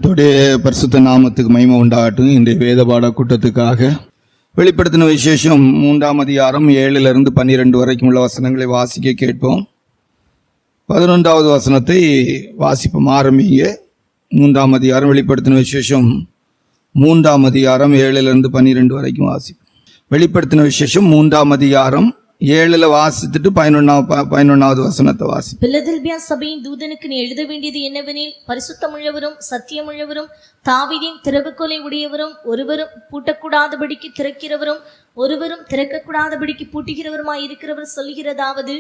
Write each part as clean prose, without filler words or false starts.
கர்த்தருடைய பரிசுத்த நாமத்துக்கு மகிமை உண்டாகட்டும். இன்றைய வேத பாட கூட்டத்துக்காக வெளிப்படுத்தின விசேஷம் 3ஆம் அதிகாரம் 7 to 12 வரைக்கும் உள்ள வசனங்களை வாசிக்க கேட்போம். 11வது வசனத்தை வாசிப்போம். ஆரம்பிங்க. 3ஆம் அதிகாரம் வெளிப்படுத்தின விசேஷம் 3ஆம் அதிகாரம் 7 to 12 வரைக்கும் வாசிப்போம். வெளிப்படுத்தின விசேஷம் 3ஆம் அதிகாரம் 7 வாசித்துட்டு 11வது வசனத்தை வாசி. பிலதெல்பியா சபையின் தூதனுக்கு நீ எழுத வேண்டியது என்னவெனில், பரிசுத்தமுள்ளவரும் சத்தியமுள்ளவரும் தாவீதின் திறவுகோலை உடையவரும் ஒருவரும் பூட்டக்கூடாதபடிக்கு திறக்கிறவரும் ஒருவரும் திறக்கக்கூடாதபடிக்கு பூட்டுகிறவருமாய் இருக்கிறவர் சொல்கிறதாவது,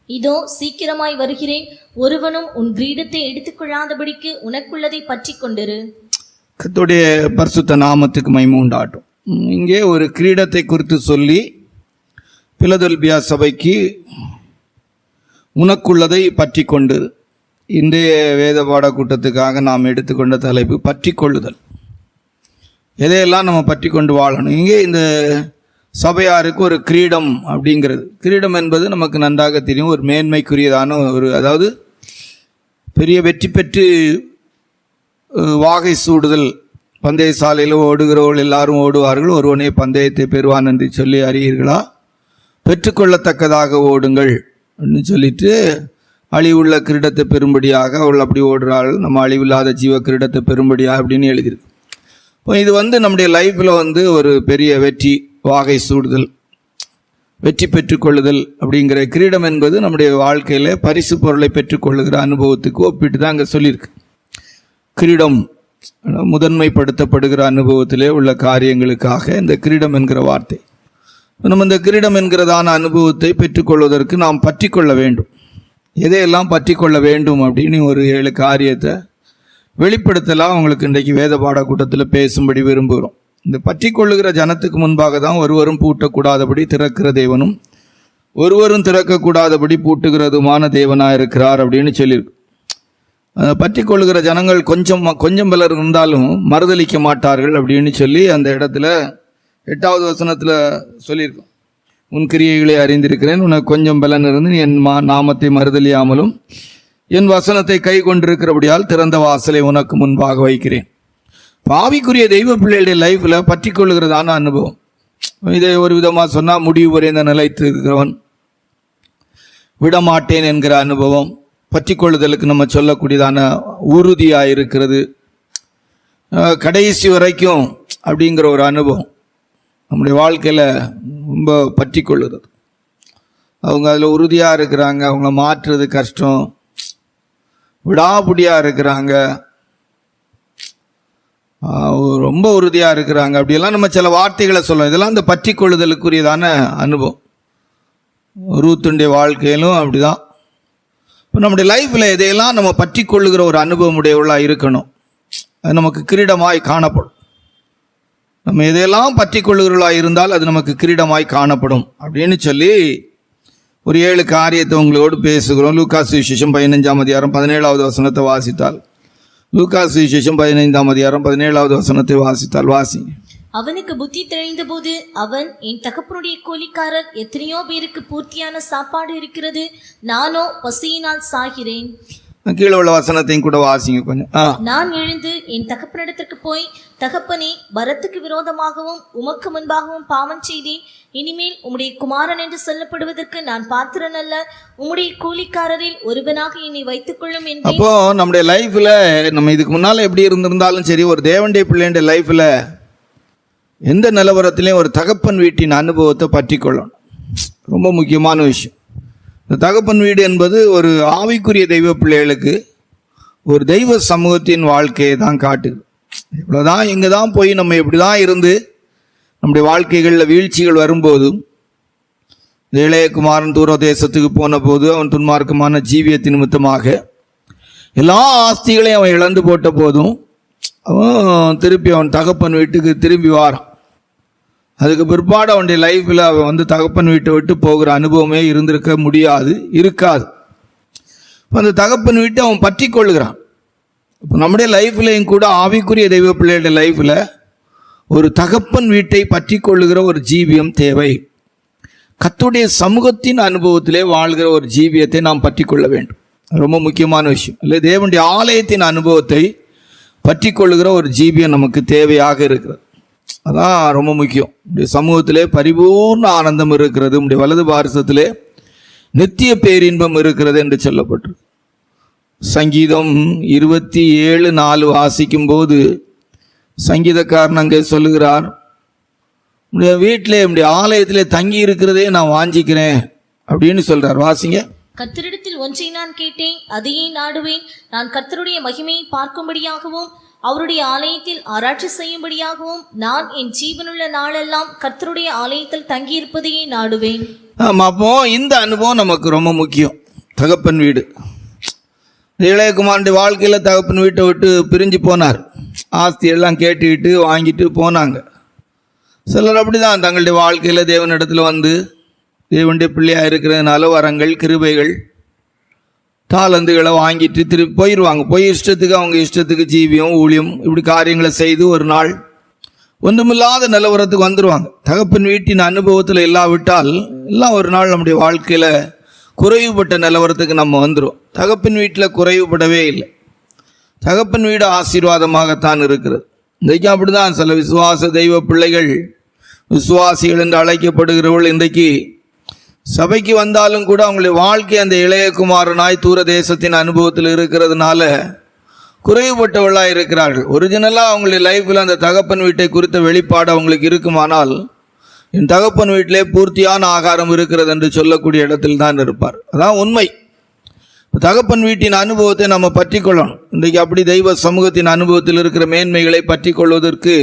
இதோ சீக்கிரமாய் வருகிறேன், ஒருவனும் உன் கிரீடத்தை எடுத்துக்கொள்ளாதபடிக்கு உனக்குள்ளதை பற்றி கொண்டிரு. கர்த்தருடைய பரிசுத்த நாமத்துக்கு மகிமை உண்டாகட்டும். இங்கே ஒரு கிரீடத்தை குறித்து சொல்லி பிலதெல்பியா சபைக்கு உனக்குள்ளதை பற்றி கொண்டு, இன்றைய வேத பாட கூட்டத்துக்காக நாம் எடுத்துக்கொண்ட தலைப்பு பற்றி கொள்ளுதல். எதையெல்லாம் நம்ம பற்றி கொண்டு வாழணும். இங்கே இந்த சபையாருக்கு ஒரு கிரீடம் அப்படிங்கிறது, கிரீடம் என்பது நமக்கு நன்றாக தெரியும், ஒரு மேன்மைக்குரியதான ஒரு, அதாவது பெரிய வெற்றி பெற்று வாகை சூடுதல். பந்தய சாலையில் ஓடுகிறவர்கள் எல்லாரும் ஓடுவார்கள், ஒருவனே பந்தயத்தை பெறுவான் என்று சொல்லி அறியீர்களா? பெற்றுக்கொள்ளத்தக்கதாக ஓடுங்கள் அப்படின்னு சொல்லிட்டு அழிவுள்ள கிரீடத்தை பெறும்படியாக அவள் அப்படி ஓடுறாள். நம்ம அழிவில்லாத ஜீவ கிரீடத்தை பெறும்படியாக அப்படின்னு எழுதியிருக்கு. இப்போ இது நம்முடைய லைஃப்பில் ஒரு பெரிய வெற்றி, வாகை சூடுதல், வெற்றி பெற்றுக்கொள்ளுதல் அப்படிங்கிற கிரீடம் என்பது நம்முடைய வாழ்க்கையில் பரிசு பொருளை பெற்றுக்கொள்ளுகிற அனுபவத்துக்கு ஒப்பிட்டு தான் அங்கே சொல்லியிருக்கு. கிரீடம் முதன்மைப்படுத்தப்படுகிற அனுபவத்திலே உள்ள காரியங்களுக்காக இந்த கிரீடம் என்கிற வார்த்தை. நம்ம இந்த கிரீடம் என்கிறதான அனுபவத்தை பெற்றுக்கொள்வதற்கு நாம் பற்றி கொள்ள வேண்டும். எதையெல்லாம் பற்றி கொள்ள வேண்டும் அப்படின்னு ஒரு 7 காரியத்தை வெளிப்படுத்தலாம் உங்களுக்கு இன்றைக்கு வேத பாட கூட்டத்தில் பேசும்படி விரும்புகிறோம். இந்த பற்றி கொள்ளுகிற ஜனத்துக்கு முன்பாக தான் ஒருவரும் பூட்டக்கூடாதபடி திறக்கிற தேவனும் ஒருவரும் திறக்கக்கூடாதபடி பூட்டுகிறதுமான தேவனாக இருக்கிறார் அப்படின்னு சொல்லியிருக்கு. அதை பற்றி கொள்ளுகிற ஜனங்கள் கொஞ்சம் பலர் இருந்தாலும் மறுதளிக்க மாட்டார்கள் அப்படின்னு சொல்லி அந்த இடத்துல 8வது வசனத்தில் சொல்லியிருக்கோம். உன் கிரியைகளை அறிந்திருக்கிறேன், உனக்கு கொஞ்சம் பலன் இருந்து என் நாமத்தை மறுதலியாமலும் என் வசனத்தை கை கொண்டிருக்கிறபடியால் திறந்த வாசலை உனக்கு முன்பாக வைக்கிறேன். பாவிக்குரிய தெய்வ பிள்ளைகளுடைய லைஃப்பில் பற்றி கொள்ளுகிறதான அனுபவம். இதை ஒரு விதமாக சொன்னால் முடிவு வரைந்த நிலைத்து இருக்கிறவன் விடமாட்டேன் என்கிற அனுபவம், பற்றி கொள்ளுதலுக்கு நம்ம சொல்லக்கூடியதான உறுதியாக இருக்கிறது, கடைசி வரைக்கும் அப்படிங்கிற ஒரு அனுபவம் நம்முடைய வாழ்க்கையில் ரொம்ப பற்றி கொள்ளுறது. அவங்க அதில் உறுதியாக இருக்கிறாங்க, அவங்கள மாற்றுறது கஷ்டம், விடாபுடியாக இருக்கிறாங்க, ரொம்ப உறுதியாக இருக்கிறாங்க. அப்படியெல்லாம் நம்ம சில வார்த்தைகளை சொல்லலாம். இதெல்லாம் இந்த பற்றி கொள்ளுதலுக்குரியதான அனுபவம். ரூத்துடைய வாழ்க்கையிலும் அப்படிதான். இப்போ நம்முடைய லைஃப்பில் இதையெல்லாம் நம்ம பற்றி கொள்ளுகிற ஒரு அனுபவம் உடையவர்களாக இருக்கணும். அது நமக்கு கிரீடமாய் காணப்படும். நம்ம எதையெல்லாம் பற்றி கொள்ளுகிறவர்களாக இருந்தால் அது நமக்கு கிரீடமாய் காணப்படும் அப்படின்னு சொல்லி ஒரு 7 காரியத்தை உங்களோடு பேசுகிறோம். லூக்கா சுவிசேஷம் 15ஆம் அதிகாரம் 17வது வசனத்தை வாசித்தால், லூக்கா சுவிசேஷம் 15ஆம் அதிகாரம் 17வது வசனத்தை வாசித்தால் வாசி. அவனுக்கு புத்தி தெளிந்த போது அவன், என் தகப்பனுடைய கூலிக்காரர் எத்தனையோ பேருக்கு பூர்த்தியான சாப்பாடு இருக்கிறது, நானோ பசியினால் சாகிறேன். கீழே உள்ள வசனத்தையும் கூட வாசிங்க கொஞ்சம். நான் எழுந்து என் தகப்பனிடத்திற்கு போய், தகப்பனே, பரத்துக்கு விரோதமாகவும் உமக்கு முன்பாகவும் பாவம் செய்தேன், இனிமேல் உம்முடைய குமாரன் என்று சொல்லப்படுவதற்கு நான் பாத்திரன் அல்ல, உம்முடைய கூலிக்காரரில் ஒருவனாக என்னை வைத்துக் கொள்ளும் என்று. அப்போ நம்முடைய லைஃப்ல நம்ம இதுக்கு முன்னால எப்படி இருந்திருந்தாலும் சரி, ஒரு தேவனுடைய பிள்ளைடைய லைஃப்ல எந்த நிலவரத்திலையும் ஒரு தகப்பன் வீட்டின் அனுபவத்தை பற்றி கொள்ளணும். ரொம்ப முக்கியமான விஷயம். இந்த தகப்பன் வீடு என்பது ஒரு ஆவிக்குரிய தெய்வ பிள்ளைகளுக்கு ஒரு தெய்வ சமூகத்தின் வாழ்க்கையை தான் காட்டுது. இவ்வளோதான், இங்கே தான் போய் நம்ம இப்படி தான் இருந்து நம்முடைய வாழ்க்கைகளில் வீழ்ச்சிகள் வரும்போதும், இளையகுமாரன் தூர தேசத்துக்கு போன போது அவன் துன்மார்க்கமான ஜீவியத்தின் நிமித்தமாக எல்லா ஆஸ்திகளையும் அவன் இழந்து போட்ட போதும் அவன் திருப்பி அவன் தகப்பன் வீட்டுக்கு திரும்பி வாரான். அதுக்கு பிற்பாடு அவனுடைய லைஃப்பில் அவன் தகப்பன் வீட்டை விட்டு போகிற அனுபவமே இருக்காது. அந்த தகப்பன் வீட்டை அவன் பற்றி கொள்ளுகிறான். இப்போ நம்முடைய லைஃப்லையும் கூட ஆவிக்குரிய தெய்வ பிள்ளைகளுடைய லைஃப்பில் ஒரு தகப்பன் வீட்டை பற்றி கொள்ளுகிற ஒரு ஜீவியம் தேவை. கர்த்தருடைய சமூகத்தின் அனுபவத்திலே வாழ்கிற ஒரு ஜீவியத்தை நாம் பற்றி கொள்ள வேண்டும். ரொம்ப முக்கியமான விஷயம். இல்லை, தேவனுடைய ஆலயத்தின் அனுபவத்தை பற்றி கொள்ளுகிற ஒரு ஜீவியம் நமக்கு தேவையாக இருக்கிறது. அதான் ரொம்ப முக்கியம். உடைய சமூகத்திலே பரிபூர்ண ஆனந்தம் இருக்கிறது, உடைய வலது பாரசத்திலே நித்திய பேரின்பம் இருக்கிறது என்று சொல்லப்பட்டிருக்கு. சங்கீதம் 27:4 வாசிக்கும் போது சங்கீதக்காரன் அங்கே சொல்லுகிறார், உடைய வீட்டிலே உடைய ஆலயத்திலே தங்கி இருக்கிறதே நான் வாஞ்சிக்கிறேன் அப்படின்னு சொல்றார். வாசிங்க. கர்த்தரிடத்தில் ஒன்றை நான் கேட்டேன், அதையே நாடுவேன். நான் கர்த்தருடைய மகிமையை பார்க்கும்படியாகவும் அவருடைய ஆலயத்தில் ஆராய்ச்சி செய்யும்படியாகவும் நான் என் ஜீவனுள்ள நாளெல்லாம் கர்த்தருடைய ஆலயத்தில் தங்கியிருப்பதையே நாடுவேன். அப்போ இந்த அனுபவம் நமக்கு ரொம்ப முக்கியம். தகப்பன் வீடு. இளையகுமாரனுடைய வாழ்க்கையில் தகப்பன் வீட்டை விட்டு பிரிஞ்சு போனார். ஆஸ்தியெல்லாம் கேட்டுக்கிட்டு வாங்கிட்டு போனாங்க. சிலர் அப்படி தான் தங்களுடைய வாழ்க்கையில் தேவனிடத்தில் வந்து தேவனுடைய பிள்ளையாக இருக்கிறதுனால வரங்கள் கிருபைகள் தாளந்துகளை வாங்கிட்டு திருப்பி போயிடுவாங்க. போய் இஷ்டத்துக்கு அவங்க இஷ்டத்துக்கு ஜீவியம் ஊழியம் இப்படி காரியங்களை செய்து ஒரு நாள் ஒன்றுமில்லாத நிலவரத்துக்கு வந்துடுவாங்க. தகப்பன் வீட்டின் அனுபவத்தில் இல்லாவிட்டால் எல்லாம் ஒரு நாள் நம்முடைய வாழ்க்கையில் குறைவுபட்ட நிலவரத்துக்கு நம்ம வந்துடும். தகப்பன் வீட்டில் குறைவுபடவே இல்லை. தகப்பன் வீடு ஆசீர்வாதமாகத்தான் இருக்கிறது. இன்றைக்கு அப்படி தான் சில விசுவாச தெய்வ பிள்ளைகள், விசுவாசிகள் என்று அழைக்கப்படுகிறவர்கள் இன்றைக்கு சபைக்கு வந்தாலும் கூட அவங்களுடைய வாழ்க்கை அந்த இளையகுமாரனாய் தூர தேசத்தின் அனுபவத்தில் இருக்கிறதுனால குறைவுபட்டவர்களாக இருக்கிறார்கள். ஒரிஜினலாக அவங்களுடைய லைஃப்பில் அந்த தகப்பன் வீட்டை குறித்த வெளிப்பாடு அவங்களுக்கு இருக்குமானால் என் தகப்பன் வீட்டிலே பூர்த்தியான ஆகாரம் இருக்கிறது என்று சொல்லக்கூடிய இடத்தில் தான் இருப்பார். அதான் உண்மை. தகப்பன் வீட்டின் அனுபவத்தை நம்ம பற்றி கொள்ளணும். இன்றைக்கு அப்படி தெய்வ சமூகத்தின் அனுபவத்தில் இருக்கிற மேன்மைகளை பற்றி கொள்வதற்கு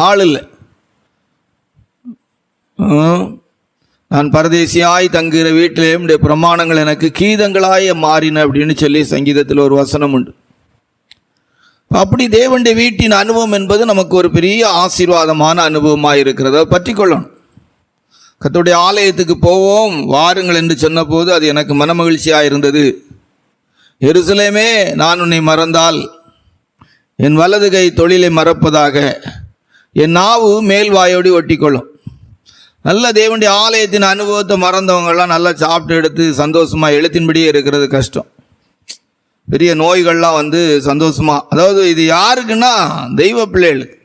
ஆள் இல்லை. நான் பரதேசியாய் தங்குகிற வீட்டிலே உடைய பிரமாணங்கள் எனக்கு கீதங்களாய மாறின அப்படின்னு சொல்லி சங்கீதத்தில் ஒரு வசனம் உண்டு. அப்படி தேவனுடைய வீட்டின் அனுபவம் என்பது நமக்கு ஒரு பெரிய ஆசீர்வாதமான அனுபவமாக இருக்கிறத பற்றி கொள்ளணும். கர்த்தருடைய ஆலயத்துக்கு போவோம் வாருங்கள் என்று சொன்னபோது அது எனக்கு மனமகிழ்ச்சியாக இருந்தது. எருசலேமே, நான் உன்னை மறந்தால் என் வலது கை தொழிலை மறப்பதாக, என் நாவு மேல்வாயோடு ஒட்டிக்கொள்ளும். நல்ல தேவனுடைய ஆலயத்தின் அனுபவத்தை மறந்தவங்கள்லாம் நல்லா சாப்பிட்டு எடுத்து சந்தோஷமாக எழுத்தின்படியே இருக்கிறது கஷ்டம். பெரிய நோய்கள்லாம் வந்து சந்தோஷமாக, அதாவது இது யாருக்குன்னா தெய்வ பிள்ளைகளுக்கு.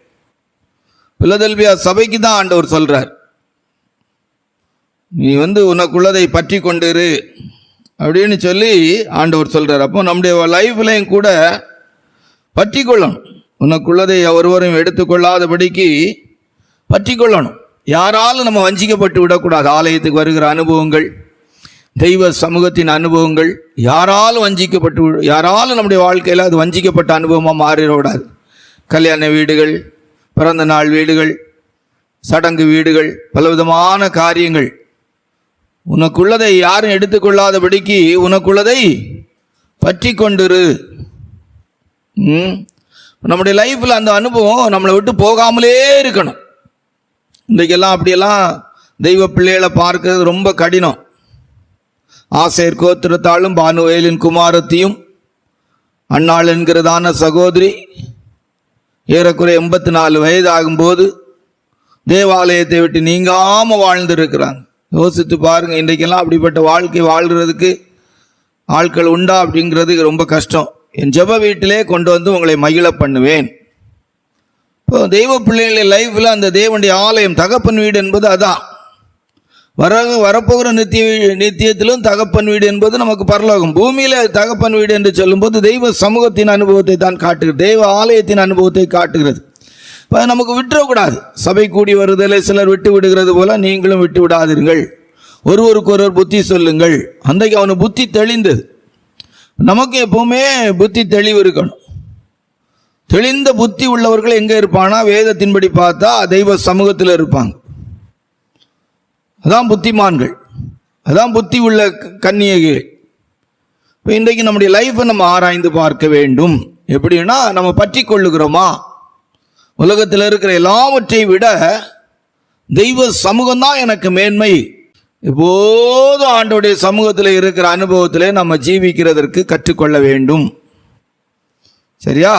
பிலதெல்பியா சபைக்கு தான் ஆண்டவர் சொல்கிறார், நீ வந்து உனக்குள்ளதை பற்றி கொண்டிரு அப்படின்னு சொல்லி ஆண்டவர் சொல்கிறார். அப்போ நம்முடைய லைஃப்லையும் கூட பற்றி கொள்ளணும். உனக்குள்ளதை ஒருவரும் எடுத்துக்கொள்ளாதபடிக்கு பற்றி கொள்ளணும். யாராலும் நம்ம வஞ்சிக்கப்பட்டு விடக்கூடாது. ஆலயத்துக்கு வருகிற அனுபவங்கள், தெய்வ சமூகத்தின் அனுபவங்கள் யாராலும் யாராலும் நம்முடைய வாழ்க்கையில் அது வஞ்சிக்கப்பட்ட அனுபவமாக மாறிடக்கூடாது. கல்யாண வீடுகள், பிறந்த நாள் வீடுகள், சடங்கு வீடுகள், பலவிதமான காரியங்கள். உனக்குள்ளதை யாரும் எடுத்துக்கொள்ளாதபடிக்கு உனக்குள்ளதை பற்றி கொண்டிரு. நம்முடைய லைஃப்பில் அந்த அனுபவம் நம்மளை விட்டு போகாமலே இருக்கணும். இன்றைக்கெல்லாம் அப்படியெல்லாம் தெய்வ பிள்ளைகளை பார்க்கறது ரொம்ப கடினம். ஆசேர் கோத்திரத்தாலும் பானுவேலின் குமாரத்தையும் அன்னாள் என்கிறதான சகோதரி ஏறக்குறைய 84 வயது ஆகும்போது தேவாலயத்தை விட்டு நீங்காமல் வாழ்ந்துருக்கிறாங்க. யோசித்து பாருங்க, இன்றைக்கெல்லாம் அப்படிப்பட்ட வாழ்க்கை வாழ்கிறதுக்கு ஆட்கள் உண்டா அப்படிங்கிறது ரொம்ப கஷ்டம். என் ஜெப வீட்டிலே கொண்டு வந்து உங்களை மகிழ பண்ணுவேன். இப்போ தெய்வ பிள்ளைகளின் லைஃப்பில் அந்த தேவனுடைய ஆலயம் தகப்பன் வீடு என்பது அதான். வரப்போகிற நித்தியத்திலும் தகப்பன் வீடு என்பது நமக்கு பரலோகம். பூமியில் தகப்பன் வீடு என்று சொல்லும்போது தெய்வ சமூகத்தின் அனுபவத்தை தான் காட்டுகிறது, தெய்வ ஆலயத்தின் அனுபவத்தை காட்டுகிறது. இப்போ நமக்கு விட்டுறக்கூடாது. சபை கூடி வருதலை சிலர் விட்டு விடுகிறது போல நீங்களும் விட்டு விடாதீர்கள். ஒருவருக்கொருவர் புத்தி சொல்லுங்கள். அன்றைக்கு அவனுக்கு புத்தி தெளிந்தது. நமக்கு எப்பவுமே புத்தி தெளிவு இருக்கணும். தெளிந்த புத்தி உள்ளவர்கள் எங்கே இருப்பானா, வேதத்தின்படி பார்த்தா தெய்வ சமூகத்தில் இருப்பாங்க. அதான் புத்திமான்கள், அதான் புத்தி உள்ள கன்னியகைகள். இப்போ இன்றைக்கு நம்முடைய லைஃப்பை நம்ம ஆராய்ந்து பார்க்க வேண்டும். எப்படின்னா, நம்ம பற்றி கொள்ளுகிறோமா? உலகத்தில் இருக்கிற எல்லாவற்றை விட தெய்வ சமூகம்தான் எனக்கு மேன்மை. எப்போதும் ஆண்டோடைய சமூகத்தில் இருக்கிற அனுபவத்திலே நம்ம ஜீவிக்கிறதற்கு கற்றுக்கொள்ள வேண்டும். சரியா?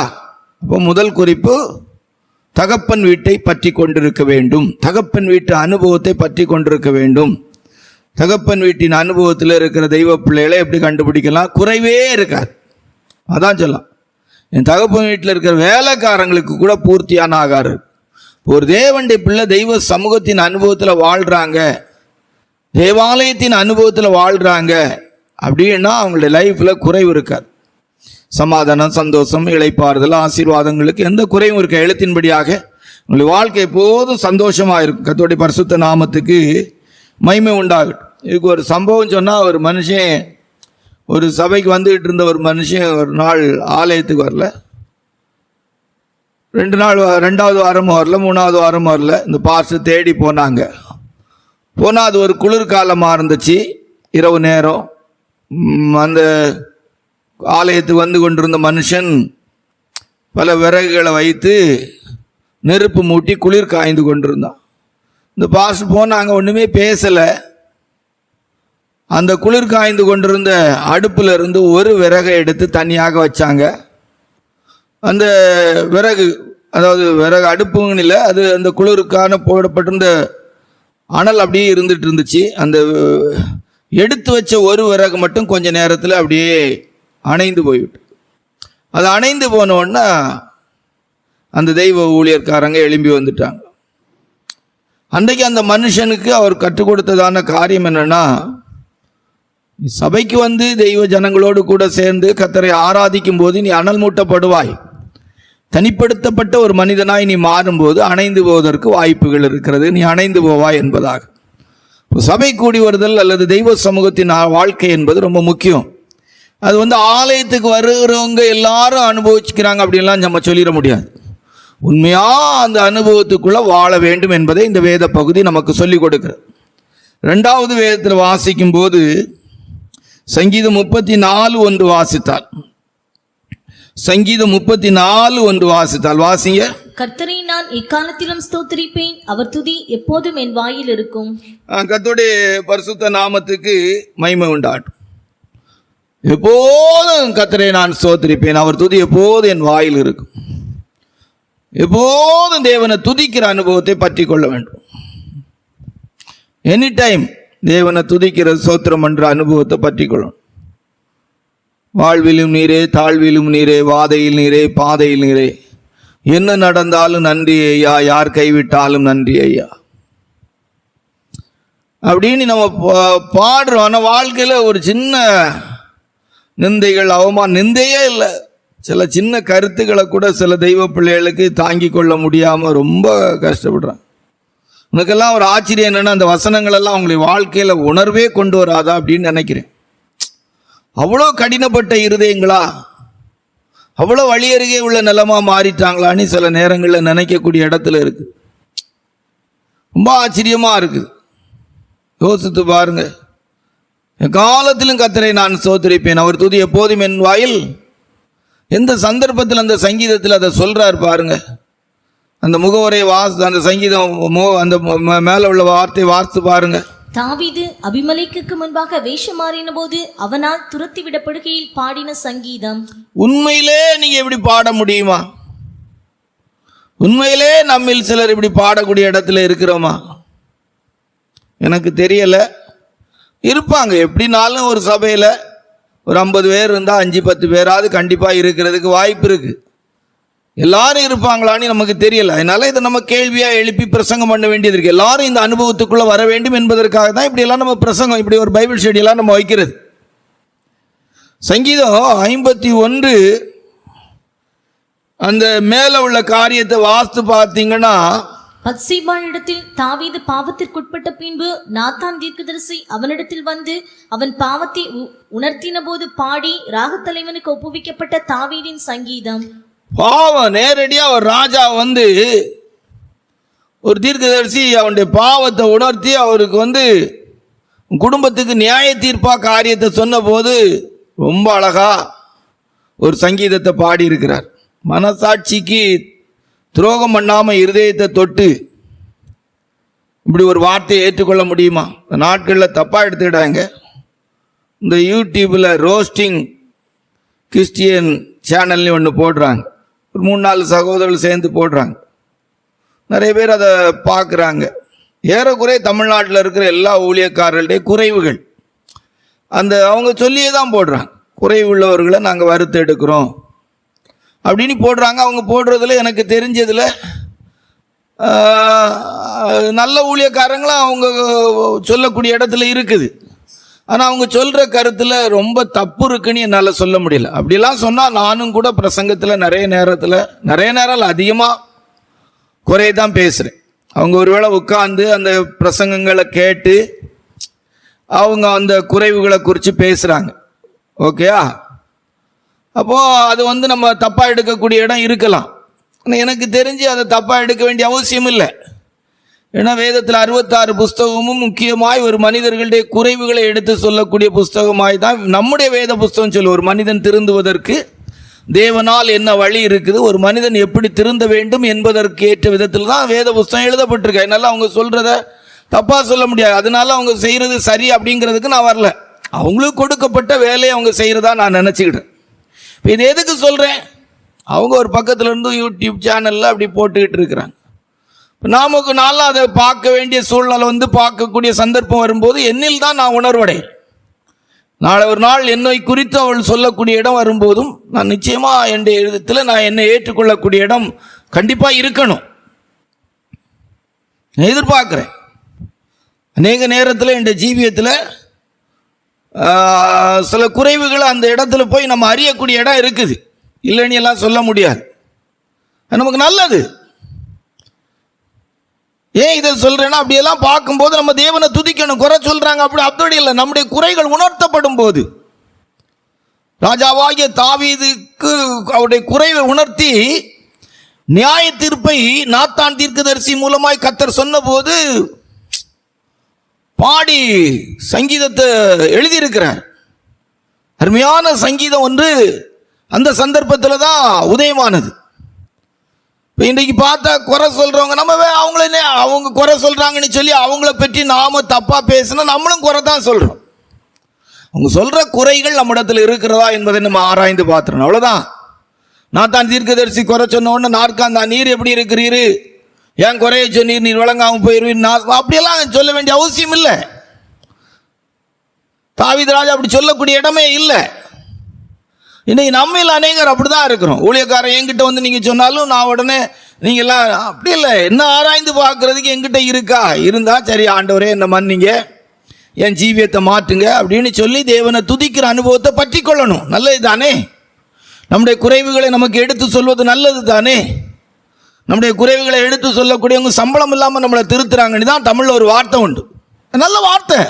அப்போ முதல் குறிப்பு, தகப்பன் வீட்டை பற்றி கொண்டிருக்க வேண்டும். தகப்பன் வீட்டு அனுபவத்தை பற்றி கொண்டிருக்க வேண்டும். தகப்பன் வீட்டின் அனுபவத்தில் இருக்கிற தெய்வ பிள்ளைகளை எப்படி கண்டுபிடிக்கலாம்? குறைவே இருக்காது. அதான் சொல்லலாம். என் தகப்பன் வீட்டில் இருக்கிற வேலைக்காரங்களுக்கு கூட பூர்த்தியான ஆகாரம். ஒரு தேவனுடைய பிள்ளை தெய்வ சமூகத்தின் அனுபவத்தில் வாழ்கிறாங்க, தேவாலயத்தின் அனுபவத்தில் வாழ்கிறாங்க அப்படின்னா அவங்களுடைய லைஃப்பில் குறைவு இருக்காது. சமாதானம், சந்தோஷம், இளைப்பாறுதல், ஆசீர்வாதங்களுக்கு எந்த குறைவும் இருக்க. எழுத்தின்படியாக உங்களுடைய வாழ்க்கை எப்போதும் சந்தோஷமாக இருக்கும். கர்த்தருடைய பரிசுத்த நாமத்துக்கு மகிமை உண்டாகட்டும். இதுக்கு ஒரு சம்பவம் சொன்னால், ஒரு மனுஷன் ஒரு சபைக்கு வந்துகிட்டு இருந்த ஒரு மனுஷன் ஒரு நாள் ஆலயத்துக்கு வரல. 2 நாள், 2வது வாரமும் வரல, 3வது வாரமும் வரல. இந்த பாஸ்டர் தேடி போனாங்க. போனால் அது ஒரு குளிர்காலமாக இருந்துச்சு, இரவு நேரம். அந்த ஆலயத்துக்கு வந்து கொண்டிருந்த மனுஷன் பல விறகுகளை வைத்து நெருப்பு மூட்டி குளிர் காய்ந்து கொண்டிருந்தான். இந்த பாஸ்டர் போனாங்க, ஒன்றுமே பேசலை. அந்த குளிர் காய்ந்து கொண்டிருந்த அடுப்பில் இருந்து ஒரு விறகை எடுத்து தனியாக வச்சாங்க. அந்த விறகு, அதாவது விறகு அடுப்புன்னு இல்லை, அது அந்த குளிருக்கான போடப்பட்டிருந்த அனல் அப்படியே இருந்துட்டு இருந்துச்சு. அந்த எடுத்து வச்ச ஒரு விறகு மட்டும் கொஞ்ச நேரத்தில் அப்படியே அணைந்து போய்விட்டு. அது அணைந்து போனோன்னா அந்த தெய்வ ஊழியர்காரங்க எழும்பி வந்துட்டாங்க. அன்றைக்கு அந்த மனுஷனுக்கு அவர் கற்றுக் கொடுத்ததான காரியம் என்னன்னா, சபைக்கு வந்து தெய்வ ஜனங்களோடு கூட சேர்ந்து கர்த்தரை ஆராதிக்கும் போது நீ அனல் மூட்டப்படுவாய். தனிப்படுத்தப்பட்ட ஒரு மனிதனாய் நீ மாறும்போது அணைந்து போவதற்கு வாய்ப்புகள் இருக்கிறது, நீ அணைந்து போவாய் என்பதாக. சபை கூடி வருதல் அல்லது தெய்வ சமூகத்தின் வாழ்க்கை என்பது ரொம்ப முக்கியம். அது வந்து ஆலயத்துக்கு வருகிறவங்க எல்லாரும் அனுபவிச்சுக்கிறாங்க அப்படின்லாம் நம்ம சொல்லிட முடியாது. உண்மையாக அந்த அனுபவத்துக்குள்ளே வாழ வேண்டும் என்பதை இந்த வேத பகுதி நமக்கு சொல்லிக் கொடுக்கிறது. 2வது வேதத்தில் வாசிக்கும் போது சங்கீதம் 34:1 வாசித்தால், சங்கீதம் 34:1 வாசித்தால் வாசிங்க. கர்த்தரை நான் எக்காலத்திலும் ஸ்தோத்திரிப்பேன், அவர் துதி எப்போதும் என் வாயில் இருக்கும். கர்த்தருடைய பரிசுத்த நாமத்துக்கு மகிமை உண்டாட்டும். எப்போதும் கர்த்தரை நான் ஸ்தோத்திரிப்பேன், அவர் துதி எப்போதும் என் வாயில் இருக்கும். எப்போதும் தேவனை துதிக்கிற அனுபவத்தை பற்றி கொள்ள வேண்டும். எனி டைம் தேவனை துதிக்கிற ஸ்தோத்திரம் என்ற அனுபவத்தை பற்றி கொள்ளணும். வாழ்விலும் நீரே, தாழ்விலும் நீரே, வாதையில் நீரே, பாதையில் நீரே, என்ன நடந்தாலும் நன்றி ஐயா, யார் கைவிட்டாலும் நன்றி ஐயா அப்படின்னு நம்ம பாடுறோம். ஆனால் வாழ்க்கையில் ஒரு சின்ன நிந்தைகள், நிந்தையே இல்லை, சில சின்ன கருத்துக்களை கூட சில தெய்வ பிள்ளைகளுக்கு தாங்கி கொள்ள முடியாமல் ரொம்ப கஷ்டப்படுறாங்க. உனக்கெல்லாம் ஒரு ஆச்சரியம் என்னென்னா, அந்த வசனங்கள் எல்லாம் அவங்களுடைய வாழ்க்கையில் உணர்வே கொண்டு வராதா அப்படின்னு நினைக்கிறேன். அவ்வளோ கடினப்பட்ட இருதயங்களா, அவ்வளோ வழி அருகே உள்ள நிலமாக மாறிட்டாங்களான்னு சில நேரங்களில் நினைக்கக்கூடிய இடத்துல இருக்குது. ரொம்ப ஆச்சரியமாக இருக்குது. யோசித்து பாருங்க. காலத்திலும் கர்த்தரை நான் ஸ்தோத்திரிப்பேன், அவர் துதி எப்போதும் என் வாயில். எந்த சந்தர்ப்பத்தில் அந்த சங்கீதத்தில் அதை சொல்கிறார் பாருங்க. அந்த முகவரை அந்த சங்கீதம் அந்த மேலே உள்ள வார்த்தை வாசித்து பாருங்க. தாவீது அபிமெலேக்குக்கு முன்பாக வேஷம் மாறின போது அவனால் துரத்தி விடப்படுகையில் பாடின சங்கீதம். உண்மையிலே நீங்க எப்படி பாட முடியுமா? உண்மையிலே நம்மில் சிலர் இப்படி பாடக்கூடிய இடத்துல இருக்கிறோமா? எனக்கு தெரியல. இருப்பாங்க, எப்படினாலும் ஒரு சபையில் ஒரு 50 பேர் இருந்தால் 5-10 பேராவது கண்டிப்பாக இருக்கிறதுக்கு வாய்ப்பு இருக்கு. எல்லாரும் இருப்பாங்களான்னு நமக்கு தெரியல. அதனால இதை நம்ம கேள்வியாக எழுப்பி பிரசங்கம் பண்ண வேண்டியது இருக்கு. எல்லாரும் இந்த அனுபவத்துக்குள்ளே வர வேண்டும் என்பதற்காக தான் இப்படியெல்லாம் நம்ம பிரசங்கம், இப்படி ஒரு பைபிள் ஸ்டடியெல்லாம் நம்ம வைக்கிறது. சங்கீதம் 51 அந்த மேலே உள்ள காரியத்தை வாஸ்து பார்த்தீங்கன்னா, பத்சேபாளிடத்தில் தாவீது பாவத்திற்குட்பட்ட பின்பு நாத்தான் தீர்க்கதரிசி அவனிடத்தில் வந்து அவன் பாவத்தை உணர்த்தின போது பாடி ராகத்தலைவனுக்கு ஒப்புவிக்கப்பட்ட தாவீதின் சங்கீதம். பாவம் நேரடியா ஒரு ராஜா வந்து ஒரு தீர்க்கதரிசி அவனுடைய பாவத்தை உணர்த்தி அவருக்கு வந்து குடும்பத்துக்கு நியாய தீர்ப்பா காரியத்தை சொன்ன போது ரொம்ப அழகா ஒரு சங்கீதத்தை பாடி இருக்கிறார். மனசாட்சிக்கு துரோகம் பண்ணாம இருதயத்தை தொட்டு இப்படி ஒரு வார்த்தையை ஏற்றுக்கொள்ள முடியுமா? இந்த நாட்களில் தப்பாக எடுத்துக்கிட்டாங்க. இந்த யூடியூப்பில் ரோஸ்டிங் கிறிஸ்டியன் சேனல்னு ஒன்று போடுறாங்க. ஒரு 3-4 சகோதரர்கள் சேர்ந்து போடுறாங்க. நிறைய பேர் அதை பார்க்குறாங்க. ஏறக்குறைய தமிழ்நாட்டில் இருக்கிற எல்லா ஊழியக்காரர்களுடைய குறைவுகள் அந்த அவங்க சொல்லியே தான் போடுறாங்க. குறைவு உள்ளவர்களை நாங்கள் வறுத்து எடுக்கிறோம், அப்படின்னு போடுறாங்க. அவங்க போடுறதுல எனக்கு தெரிஞ்சதில் நல்ல ஊழியக்காரங்களும் அவங்க சொல்லக்கூடிய இடத்துல இருக்குது. ஆனால் அவங்க சொல்கிற கருத்தில் ரொம்ப தப்பு இருக்குன்னு என்னால் சொல்ல முடியல. அப்படிலாம் சொன்னால் நானும் கூட பிரசங்கத்தில் நிறைய நேரம் அதிகமாக குறையதான் பேசுகிறேன். அவங்க ஒருவேளை உட்கார்ந்து அந்த பிரசங்கங்களை கேட்டு அவங்க அந்த குறைவுகளை குறித்து பேசுகிறாங்க. ஓகேயா? அப்போது அது நம்ம தப்பாக எடுக்கக்கூடிய இடம் இருக்கலாம். ஆனால் எனக்கு தெரிஞ்சு அதை தப்பாக எடுக்க வேண்டிய அவசியம் இல்லை. ஏன்னா வேதத்தில் 66 புஸ்தகமும் முக்கியமாய் ஒரு மனிதர்களுடைய குறைவுகளை எடுத்து சொல்லக்கூடிய புஸ்தகமாய் தான் நம்முடைய வேத புஸ்தகம் சொல்லு. ஒரு மனிதன் திருந்துவதற்கு தேவனால் என்ன வழி இருக்குது, ஒரு மனிதன் எப்படி திருந்த வேண்டும் என்பதற்கு ஏற்ற விதத்தில் தான் வேத புஸ்தகம் எழுதப்பட்டிருக்கு. அதனால அவங்க சொல்கிறத தப்பாக சொல்ல முடியாது. அதனால அவங்க செய்கிறது சரி அப்படிங்கிறதுக்கு நான் வரல. அவங்களுக்கு கொடுக்கப்பட்ட வேலையை அவங்க செய்கிறதா நான் நினச்சிக்கிட்டேன். இப்போ இது எதுக்கு சொல்கிறேன், அவங்க ஒரு பக்கத்தில் இருந்து யூடியூப் சேனலில் அப்படி போட்டுக்கிட்டு இருக்கிறாங்க. நமக்கு நாளும் அதை பார்க்க வேண்டிய சூழ்நிலை பார்க்கக்கூடிய சந்தர்ப்பம் வரும்போது என்னில் தான் நான் உணர்வடைகிறேன். நாளை ஒரு நாள் என்னை குறித்து அவள் சொல்லக்கூடிய இடம் வரும்போதும் நான் நிச்சயமாக என்னுடைய எழுதத்தில் நான் என்னை ஏற்றுக்கொள்ளக்கூடிய இடம் கண்டிப்பாக இருக்கணும் எதிர்பார்க்குறேன். அநேக நேரத்தில் என்னுடைய ஜீவியத்தில் சில குறைவுகள் அந்த இடத்துல போய் நம்ம அறியக்கூடிய இடம் இருக்குது, இல்லைன்னு எல்லாம் சொல்ல முடியாது. நமக்கு நல்லது. ஏன் இதை சொல்றேன்னா, அப்படியெல்லாம் பார்க்கும்போது நம்ம தேவனை துதிக்கணும். குறை சொல்றாங்க அப்படி இல்லை. நம்முடைய குறைகள் உணர்த்தப்படும் போது ராஜாவாகிய தாவீதுக்கு அவருடைய குறைவை உணர்த்தி நியாய தீர்ப்பை நாத்தான் தீர்க்கதரிசி மூலமாய் கர்த்தர் சொன்னபோது பாடி சங்கீதத்தை எழுதியிருக்கிறார். அருமையான சங்கீதம் ஒன்று அந்த சந்தர்ப்பத்தில் தான் உதயமானது. இன்றைக்கு பார்த்தா குறை சொல்றவங்க நம்ம அவங்க குறை சொல்றாங்கன்னு சொல்லி அவங்கள பற்றி நாம தப்பா பேசினா நம்மளும் குறை தான் சொல்றோம். அவங்க சொல்ற குறைகள் நம்ம இடத்துல இருக்கிறதா என்பதை நம்ம ஆராய்ந்து பார்த்துறோம். அவ்வளவுதான். நான் தான் தீர்க்கதரிசி குறை சொன்ன உடனே நாற்காந்தா நீர் எப்படி இருக்கிறீரு, ஏன் குறைய சொன்னீர், நீர் விளங்காம போயிருவீர், அப்படியெல்லாம் சொல்ல வேண்டிய அவசியம் இல்லை. தாவீது ராஜா அப்படி சொல்லக்கூடிய இடமே இல்லை. இன்னைக்கு நம்மள அநேகர் அப்படிதான் இருக்கிறோம். ஊழியக்காரன் என்கிட்ட நீங்க சொன்னாலும் நான் உடனே நீங்க எல்லாம் அப்படி இல்லை, என்ன ஆராய்ந்து பார்க்கறதுக்கு என்கிட்ட இருக்கா, இருந்தா சரி ஆண்டவரே என்ன மன்னிங்க, என் ஜீவியத்தை மாற்றுங்க அப்படின்னு சொல்லி தேவனை துதிக்கிற அனுபவத்தை பற்றி கொள்ளணும். நல்லது தானே? நம்முடைய குறைவுகளை நமக்கு எடுத்து சொல்வது நல்லது தானே? நம்முடைய குறைவுகளை எடுத்து சொல்லக்கூடியவங்க சம்பளம் இல்லாமல் நம்மளை திருத்துறாங்கன்னு தான் தமிழில் ஒரு வார்த்தை உண்டு. நல்ல வார்த்தை.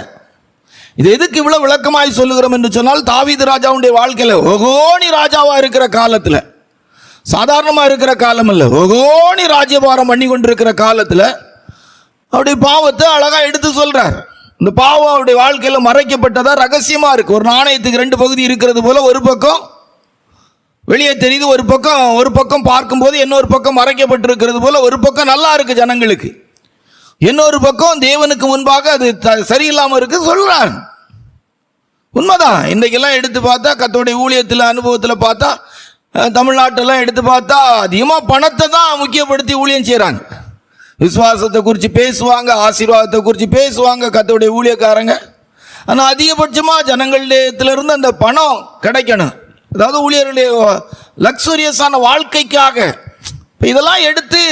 இது எதுக்கு இவ்வளவு விளக்கமாய் சொல்லுகிறோம் என்று சொன்னால், தாவீது ராஜாவுடைய வாழ்க்கையில் ஒகோனி ராஜாவா இருக்கிற காலத்தில், சாதாரணமாக இருக்கிற காலம் இல்லை, ஒகோனி ராஜ்யபாரம் பண்ணி கொண்டிருக்கிற காலத்தில் அவருடைய பாவத்தை அழகாக எடுத்து சொல்றார். இந்த பாவம் அவருடைய வாழ்க்கையில் மறைக்கப்பட்டதா ரகசியமாக இருக்கு. ஒரு நாணயத்துக்கு 2 பகுதி இருக்கிறது போல, ஒரு பக்கம் வெளியே தெரியுது, ஒரு பக்கம் பார்க்கும்போது இன்னொரு பக்கம் மறைக்கப்பட்டிருக்கிறது போல. ஒரு பக்கம் நல்லா இருக்கு ஜனங்களுக்கு, இன்னொரு பக்கம் தேவனுக்கு முன்பாக அது சரியில்லாமல் இருக்கு சொல்றாங்க. உண்மைதான். இன்றைக்கெல்லாம் எடுத்து பார்த்தா கர்த்தருடைய ஊழியத்தில் அனுபவத்தில் பார்த்தா தமிழ்நாட்டெல்லாம் எடுத்து பார்த்தா அதிகமாக பணத்தை தான் முக்கியப்படுத்தி ஊழியம் செய்கிறாங்க. விசுவாசத்தை குறித்து பேசுவாங்க, ஆசீர்வாதத்தை குறித்து பேசுவாங்க கர்த்தருடைய ஊழியக்காரங்க. ஆனால் அதிகபட்சமாக ஜனங்களிடத்திலிருந்து அந்த பணம் கிடைக்கணும், அதாவது ஊழியர்களுடைய லக்ஸூரியஸான வாழ்க்கைக்காக. இதெல்லாம் எடுத்து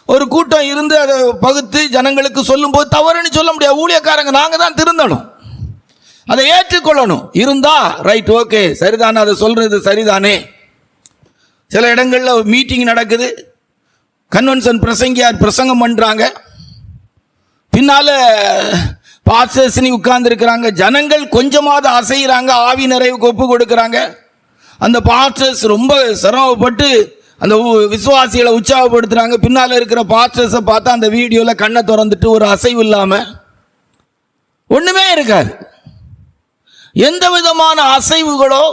ஒரு கூட்டம் இருந்து அதை பகுத்து ஜனங்களுக்கு சொல்லும்போது தவறுன்னு சொல்ல முடியாது. ஊழியக்காரங்க நாங்கள் தான் திருந்தணும், அதை ஏற்றுக்கொள்ளணும். இருந்தா ரைட், ஓகே, சரிதானே, அதை சொல்றது சரிதானே. சில இடங்களில் மீட்டிங் நடக்குது, கன்வென்ஷன் பிரசங்கியார் பிரசங்கம் பண்ணுறாங்க, பின்னால பாஸ்டர்ஸ்னி உட்கார்ந்து இருக்கிறாங்க, ஜனங்கள் கொஞ்சமாவது அசைகிறாங்க, ஆவி நிறைவுக்கு ஒப்பு கொடுக்குறாங்க. அந்த பாஸ்டர்ஸ் ரொம்ப சிரமப்பட்டு அந்த விசுவாசிகளை உற்சாகப்படுத்துறாங்க. பின்னால் இருக்கிற பாஸ்டர்ஸை பார்த்தா அந்த வீடியோவில் கண்ணை திறந்துட்டு ஒரு அசைவு இல்லாமல் ஒன்றுமே இருக்காது. எந்த விதமான அசைவுகளோ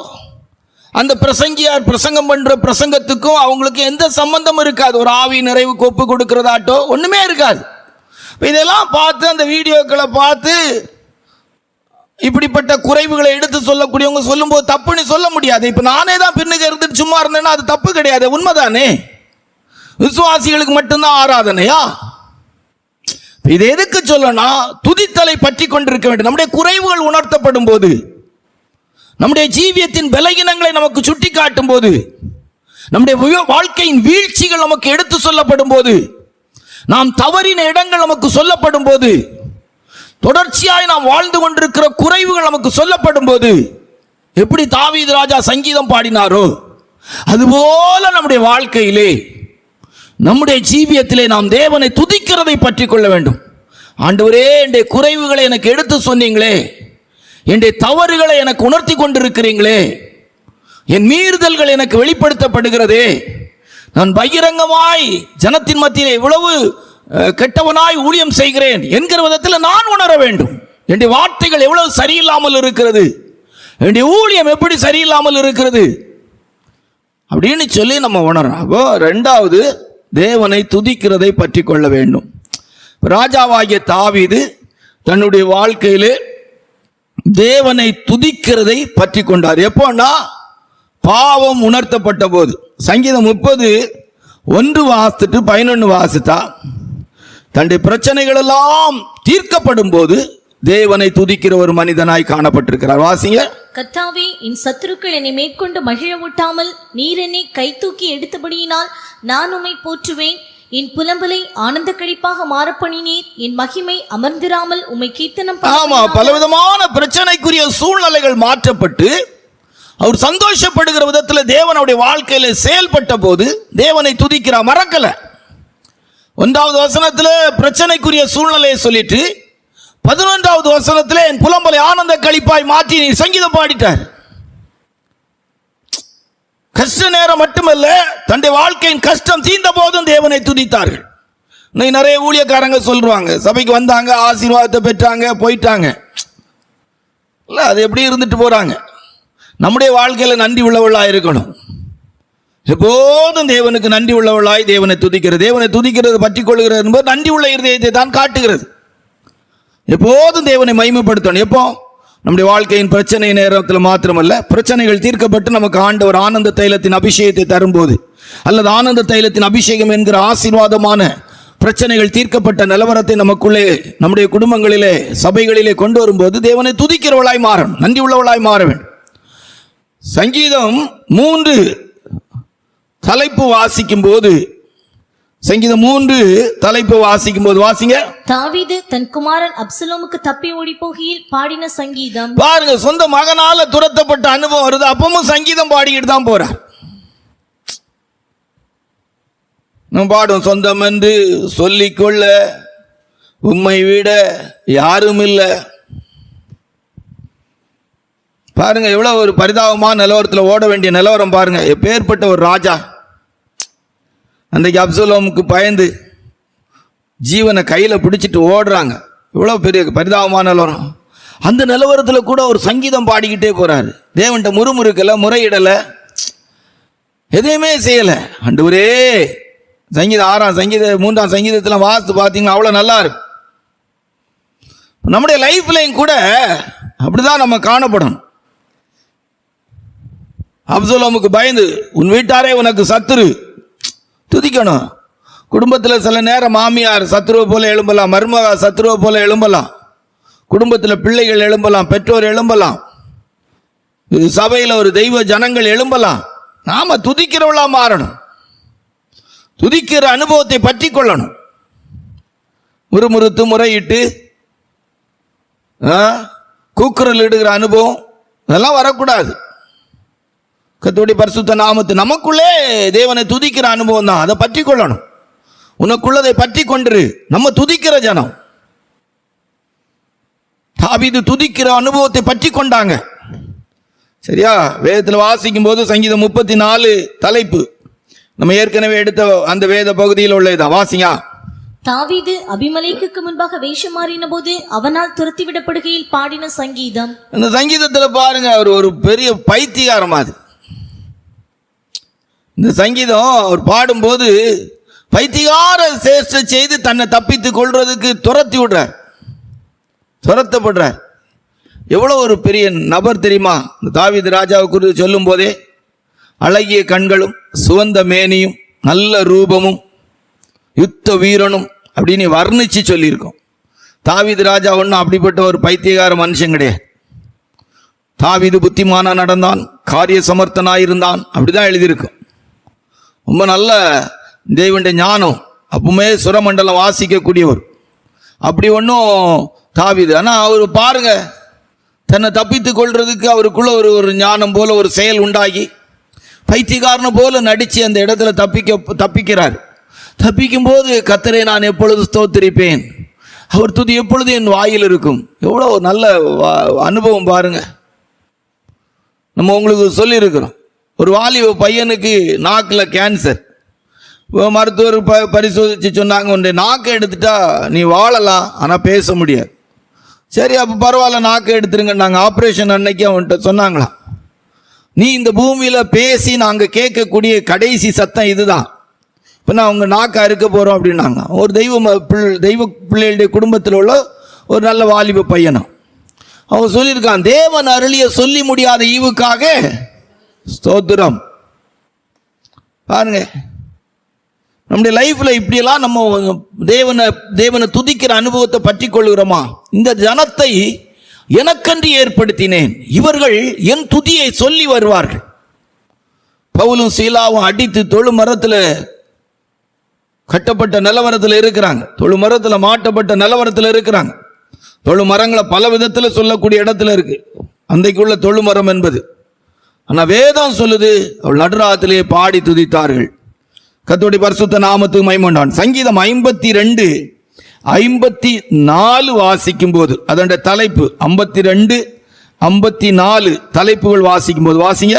அந்த பிரசங்கியார் பிரசங்கம் பண்ணுற பிரசங்கத்துக்கும் அவங்களுக்கு எந்த சம்பந்தமும் இருக்காது. ஒரு ஆவி நிறைவுக்கு ஒப்பு கொடுக்கிறதாட்டோ ஒன்றுமே இருக்காது. இதெல்லாம் பார்த்து அந்த வீடியோக்களை பார்த்து இப்படிப்பட்ட குறைவுகளை எடுத்து சொல்லக்கூடியவங்க சொல்லும்போது தப்புன்னு சொல்ல முடியாது. இப்போ நானே தான் பின்னுக்கு இருந்துட்டு சும்மா இருந்தேன்னா அது தப்பு கிடையாது, உண்மைதானே? விசுவாசிகளுக்கு மட்டும்தான் ஆராதனையா? இது எதுக்கு சொல்லனா, துதித்தலை பற்றி கொண்டிருக்க வேண்டும். நம்முடைய குறைவுகள் உணர்த்தப்படும் போது, நம்முடைய ஜீவியத்தின் பலகீனங்களை நமக்கு சுட்டி காட்டும் போது, நம்முடைய வாழ்க்கையின் வீழ்ச்சிகள் நமக்கு எடுத்து சொல்லப்படும் போது, நாம் தவறின இடங்கள் நமக்கு சொல்லப்படும் போது, தொடர்ச்சியாய் நாம் வாழ்ந்து கொண்டிருக்கிற குறைவுகள் நமக்கு சொல்லப்படும் போது, எப்படி தாவீது ராஜா சங்கீதம் பாடினாரோ அதுபோல நம்முடைய வாழ்க்கையிலே, நம்முடைய ஜீவியத்திலே நாம் தேவனை துதிக்கிறதை பற்றி கொள்ள வேண்டும். ஆண்டவரே, என்னுடைய குறைவுகளை எனக்கு எடுத்து சொன்னீங்களே, என்னுடைய தவறுகளை எனக்கு உணர்த்தி கொண்டிருக்கிறீங்களே, என் மீறுதல்கள் எனக்கு வெளிப்படுத்தப்படுகிறதே, நான் பகிரங்கமாய் ஜனத்தின் மத்தியிலே இவ்வளவு கெட்டவனாய் ஊழியம் செய்கிறேன் என்கிற விதத்தில் நான் உணர வேண்டும். என்னுடைய வார்த்தைகள் எவ்வளவு சரியில்லாமல் இருக்கிறது, என்னுடைய ஊழியம் எப்படி சரியில்லாமல் இருக்கிறது அப்படின்னு சொல்லி நம்ம உணர்றோம். அப்போ ரெண்டாவது, தேவனை துதிக்கிறதை பற்றி கொள்ள வேண்டும். ராஜாவாகிய தாவீது தன்னுடைய வாழ்க்கையிலே தேவனை துதிக்கிறதை பற்றி கொண்டார். எப்போன்னா, பாவம் உணர்த்தப்பட்ட போது. சங்கீதம் 30:1 வாசித்துட்டு 11 வாசித்தா, தன்னுடைய பிரச்சனைகள் எல்லாம் தீர்க்கப்படும் போது தேவனை துதிக்கிற ஒரு மனிதனாய் காணப்பட்டிருக்கிறார். வாசிங்க. கர்த்தாவே, என் சத்துருக்கள் என்னை மேற்கொண்டு மகிழ ஊட்டாமல் நீர் என்னை கை தூக்கி எடுத்தபடியினால் நான் உம்மை போற்றுவேன். என் புலம்பலை ஆனந்த கழிப்பாக மாறப்பண்ணினீர். என் மகிமை அமர்ந்திராமல் உம்மை கீர்த்தனம். ஆமா, பலவிதமான பிரச்சனைக்குரிய சூழ்நிலைகள் மாற்றப்பட்டு அவர் சந்தோஷப்படுகிற விதத்தில் தேவனுடைய வாழ்க்கையில செயல்பட்ட போது தேவனை துதிக்கிறார். மறக்கல. 1வது வசனத்தில் பிரச்சனைக்குரிய சூழ்நிலையை சொல்லிட்டு 11வது வசனத்தில் என் புலம்பலை ஆனந்த கழிப்பாய் மாற்றி நீ சங்கீதம் பாடிட்டார். கஷ்ட நேரம் மட்டுமல்ல, தன்னுடைய வாழ்க்கையின் கஷ்டம் தீர்ந்த போதும் தேவனை துதித்தார்கள். இன்னைக்கு நிறைய ஊழியக்காரங்க சொல்றாங்க, சபைக்கு வந்தாங்க, ஆசீர்வாதத்தை பெற்றாங்க, போயிட்டாங்க. இல்லை, அது எப்படி இருந்துட்டு போறாங்க. நம்முடைய வாழ்க்கையில் நன்றி உள்ளவர்களாக இருக்கணும். எப்போதும் தேவனுக்கு நன்றி உள்ளவர்களாய் தேவனை துதிக்கிறது. தேவனை துதிக்கிறது பற்றி கொள்கிறது என்பது நன்றி உள்ள இருதயத்தை தான் காட்டுகிறது. எப்போதும் தேவனை மகிமைப்படுத்தணும். எப்போ? நம்முடைய வாழ்க்கையின் பிரச்சனை நேரத்தில் மாத்திரமல்ல, பிரச்சனைகள் தீர்க்கப்பட்டு நமக்கு ஆண்டவர் ஆனந்த தைலத்தின் அபிஷேகத்தை தரும்போது, அல்லது ஆனந்த தைலத்தின் அபிஷேகம் என்கிற ஆசீர்வாதமான பிரச்சனைகள் தீர்க்கப்பட்ட நிலவரத்தை நமக்குள்ளே, நம்முடைய குடும்பங்களிலே, சபைகளிலே கொண்டு வரும்போது தேவனை துதிக்கிறவளாய் மாறணும், நன்றி உள்ளவளாய் மாற வேண்டும். சங்கீதம் 3 தலைப்பு வாசிக்கும் போது, சங்கீதம் 3 தலைப்பு வாசிக்கும் போது வாசிங்க. தாவீது தன் குமாரன் அப்சலோமுக்கு தப்பி ஓடி போகையில் பாடின சங்கீதம். பாருங்க, சொந்த மகனால துரத்தப்பட்ட அனுபவம் வருது, அப்பவும் சங்கீதம் பாடிக்கிட்டு தான் போறார். நம்ம பாடும், சொந்தம் என்று சொல்லிக்கொள்ள உம்மை விட யாரும் இல்லை. பாருங்க, எவ்வளவு ஒரு பரிதாபமான நிலவரத்தில் ஓட வேண்டிய நிலவரம் பாருங்க. எப்பேற்பட்ட ஒரு ராஜா அன்றைக்கு அப்சலோமுக்கு பயந்து ஜீவனை கையில் பிடிச்சிட்டு ஓடுறாங்க. இவ்வளோ பெரிய பரிதாபமான நிலவரம். அந்த நிலவரத்தில் கூட ஒரு சங்கீதம் பாடிக்கிட்டே போறாரு. தேவன்கிட்ட முறுமுறுக்கலை, முறையிடலை, எதையுமே செய்யலை. ஆண்டவரே, சங்கீதம் 6ஆம் சங்கீதம் 3ஆம் சங்கீதத்தில் வாசித்து பார்த்தீங்கன்னா அவ்வளோ நல்லா இருக்கு. நம்முடைய லைஃப்லையும் கூட அப்படிதான் நம்ம காணப்படணும். அப்சலோமுக்கு பயந்து உன் வீட்டாரே உனக்கு சத்துரு, துதிக்கணும். குடும்பத்தில் சில நேரம் மாமியார் சத்துருவை போல எழும்பலாம், மருமக சத்துருவை போல எழும்பலாம், குடும்பத்தில் பிள்ளைகள் எழும்பலாம், பெற்றோர் எழும்பலாம், சபையில் ஒரு தெய்வ ஜனங்கள் எழும்பலாம். நாம துதிக்கிறவளா மாறணும், துதிக்கிற அனுபவத்தை பற்றி கொள்ளணும். முறுமுறுத்து முறையிட்டு கூக்குரல் இடுகிற அனுபவம் இதெல்லாம் வரக்கூடாது. கர்த்தருடைய பரிசுத்த நாமத்து நமக்குள்ளே தேவனை துதிக்கிற அனுபவம் தான், அதை பற்றி கொள்ளணும். உனக்குள்ளதை பற்றி கொண்டு நம்ம துதிக்கிற ஜனம். தாவீது துதிக்கிற அனுபவத்தை பற்றி கொண்டாங்க. சரியா? வேதத்தில் வாசிக்கும் போது சங்கீதம் 34 தலைப்பு நம்ம ஏற்கனவே எடுத்த அந்த வேத பகுதியில் உள்ளதுதான். வாசிங்க. தாவீது அபிமெலேக்குக்கு முன்பாக வேஷம் மாறின போது அவனால் துரத்தி விடப்படுகையில் பாடின சங்கீதம். இந்த சங்கீதத்தில் பாருங்க, அவர் ஒரு பெரிய பைத்தியக்காரன் மாதிரி. இந்த சங்கீதம் அவர் பாடும்போது பைத்தியகார சேஷ்ட செய்து தன்னை தப்பித்துக் கொள்றதுக்கு துரத்தி விடுறார், துரத்தப்படுறார். எவ்வளோ ஒரு பெரிய நபர் தெரியுமா? இந்த தாவீது ராஜாவை குறித்து சொல்லும் போதே, அழகிய கண்களும் சுவந்த மேனியும் நல்ல ரூபமும் யுத்த வீரனும் அப்படின்னு வர்ணிச்சு சொல்லியிருக்கோம். தாவீது ராஜா ஒன்றும் அப்படிப்பட்ட ஒரு பைத்தியகார மனுஷன் கிடையாது. தாவீது புத்திமானா நடந்தான், காரிய சமர்த்தனாயிருந்தான், அப்படிதான் எழுதியிருக்கும். ரொம்ப நல்ல தேவனுடைய ஞானம், அப்பவுமே சுரமண்டலம் வாசிக்கக்கூடியவர். அப்படி ஒன்றும் தாவீது. ஆனால் அவர் பாருங்க, தன்னை தப்பித்து கொள்றதுக்கு அவருக்குள்ள ஒரு ஞானம் போல ஒரு செயல் உண்டாகி பைத்தியக்காரனை போல நடித்து அந்த இடத்துல தப்பிக்கிறார். தப்பிக்கும் போது கர்த்தரை நான் எப்பொழுது ஸ்தோத்திரிப்பேன், அவர் துதி எப்பொழுது என் வாயில் இருக்கும். எவ்வளோ நல்ல அனுபவம் பாருங்க. நம்ம உங்களுக்கு சொல்லியிருக்கிறோம், ஒரு வாலிப பையனுக்கு நாக்கில் கேன்சர். மருத்துவர் பரிசோதித்து சொன்னாங்க, உன்னுடைய நாக்கை எடுத்துட்டா நீ வாழலாம், ஆனால் பேச முடியாது. சரி, அப்போ பரவாயில்ல, நாக்கை எடுத்துருங்க. நாங்கள் ஆப்ரேஷன் அன்னைக்கு அவன்கிட்ட சொன்னாங்களாம், நீ இந்த பூமியில் பேசி நாங்கள் கேட்கக்கூடிய கடைசி சத்தம் இதுதான், இப்போ நான் உங்கள் நாக்கை அறுக்க போகிறோம் அப்படின்னாங்க. ஒரு தெய்வ பிள்ளைகளுடைய குடும்பத்தில் உள்ள ஒரு நல்ல வாலிப பையனும் அவன் சொல்லியிருக்கான், தேவன் அருளிய சொல்லி முடியாத ஈவுக்காக ஸ்தோத்திரம். பாருங்க, நம்முடைய லைஃப்பில் இப்படியெல்லாம் நம்ம தேவனை துதிக்கிற அனுபவத்தை பற்றி கொள்கிறோமா? இந்த ஜனத்தை எனக்கன்று ஏற்படுத்தினேன், இவர்கள் என் துதியை சொல்லி வருவார்கள். பவுலும் சீலாவும் அடித்து தொழு மரத்தில் கட்டப்பட்ட நிலவரத்தில் இருக்கிறாங்க, தொழு மரத்தில் மாட்டப்பட்ட நிலவரத்தில் இருக்கிறாங்க. தொழு மரங்களை பல விதத்தில் சொல்லக்கூடிய இடத்துல இருக்கு அன்றைக்குள்ள தொழு மரம் என்பது. ஆனால் வேதம் சொல்லுது, அவள் நடுராத்திலே பாடி துதித்தார்கள். கர்த்தருடைய பரிசுத்த நாமத்துக்கு மகிமை உண்டாகட்டும். சங்கீதம் 52-54 வாசிக்கும் போது, அதனுடைய தலைப்பு 52-54 தலைப்புகள் வாசிக்கும் போது வாசிங்க.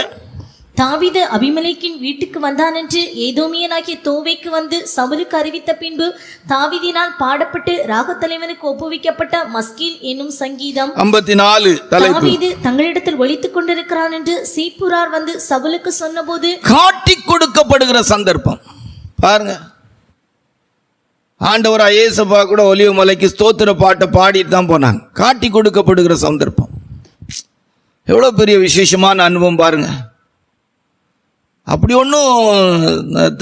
தாவீது அபிமெலேக்கின் வீட்டுக்கு வந்தான் என்று ஏதோமியனாகிய தோவேக்கு வந்து சவுலுக்கு அறிவித்த பின்பு தாவீதினால் பாடப்பட்டு ராகத்தலைவனுக்கு ஒப்புவிக்கப்பட்ட மஸ்கீல் என்னும் சங்கீதம் 54 தலைப்பு. தாவீது தங்களிடத்தில் ஒளித்துக் கொண்டிருக்கிறான் என்று சீப்புரார் வந்து சவுலுக்கு சொன்னபோது காட்டி கொடுக்கப்படுகிற சந்தர்ப்பம் பாருங்க. ஆண்டவரா இயேசுப்பா கூட ஒலிவ மலைக்கு ஸ்தோத்திர பாட்டை பாடிட்டு தான் போனாங்க. காட்டி கொடுக்கப்படுகிற சந்தர்ப்பம் எவ்வளோ பெரிய விசேஷமான அனுபவம் பாருங்க. அப்படி ஒன்றும்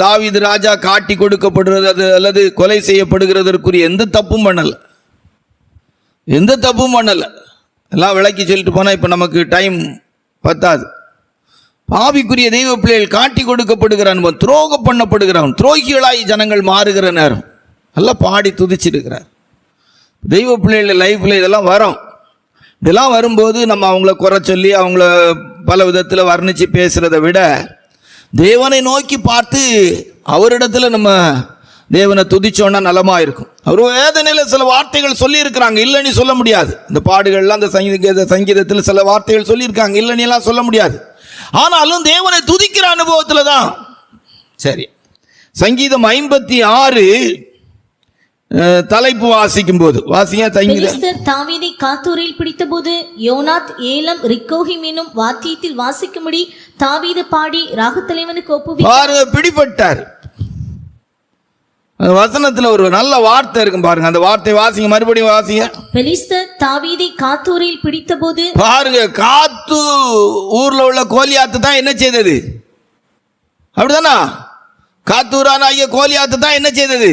தாவீது ராஜா காட்டி கொடுக்கப்படுறது அல்லது கொலை செய்யப்படுகிறதற்குரிய எந்த தப்பும் பண்ணலை, எல்லாம் விளக்கி சொல்லிட்டு போனால் இப்போ நமக்கு டைம் பத்தாது. ஆவிக்குரிய தெய்வ பிள்ளைகள் காட்டி கொடுக்கப்படுகிற அனுபவம், துரோகம் பண்ணப்படுகிறவன், துரோகிகளாய் ஜனங்கள் மாறுகிற நேரம் நல்லா பாடி துதிச்சிருக்கிறார். தெய்வ பிள்ளைகள் லைஃப்பில் இதெல்லாம் வரும். இதெல்லாம் வரும்போது நம்ம அவங்கள குறை சொல்லி அவங்கள பல விதத்தில் வர்ணித்து பேசுகிறத விட தேவனை நோக்கி பார்த்து அவரிடத்துல நம்ம தேவனை துதிச்சோன்னா நலமாக இருக்கும். அவர் வேதனையில் சில வார்த்தைகள் சொல்லியிருக்கிறாங்க, இல்லைன்னு சொல்ல முடியாது. இந்த பாடுகள்லாம் அந்த சங்கீதத்தில் சில வார்த்தைகள் சொல்லியிருக்காங்க, இல்லைன்னு எல்லாம் சொல்ல முடியாது. ஆனாலும் தேவனை துதிக்கிற அனுபவத்தில் தான். சரி, சங்கீதம் 56 தலைப்பு வாசிக்கும் போது வாசிங்க. தாவீதை காத்தூரில் பிடித்தபோது யோனாத் ஏலம் ரிக்கோஹிம் என்னும் வாத்தியத்தில் வாசிக்கும்படி தாவீது பாடி ராகத்தலைவனுக்கு ஒப்புவித்தார். பிடிபட்டார். வசனத்துல ஒரு நல்ல வார்த்தை இருக்கும் பாருங்க, அந்த வார்த்தை வாசிங்க, மறுபடியும் வாசிங்க. பெலிஸ்தர் தாவீதை காத்தூரில் பிடித்தபோது பாருங்க, காத்து ஊர்ல உள்ள கோலியாத்து தான் என்ன செய்தது? அப்படிதானா? காத்தூரானாகிய கோலியாத்து தான் என்ன செய்தது?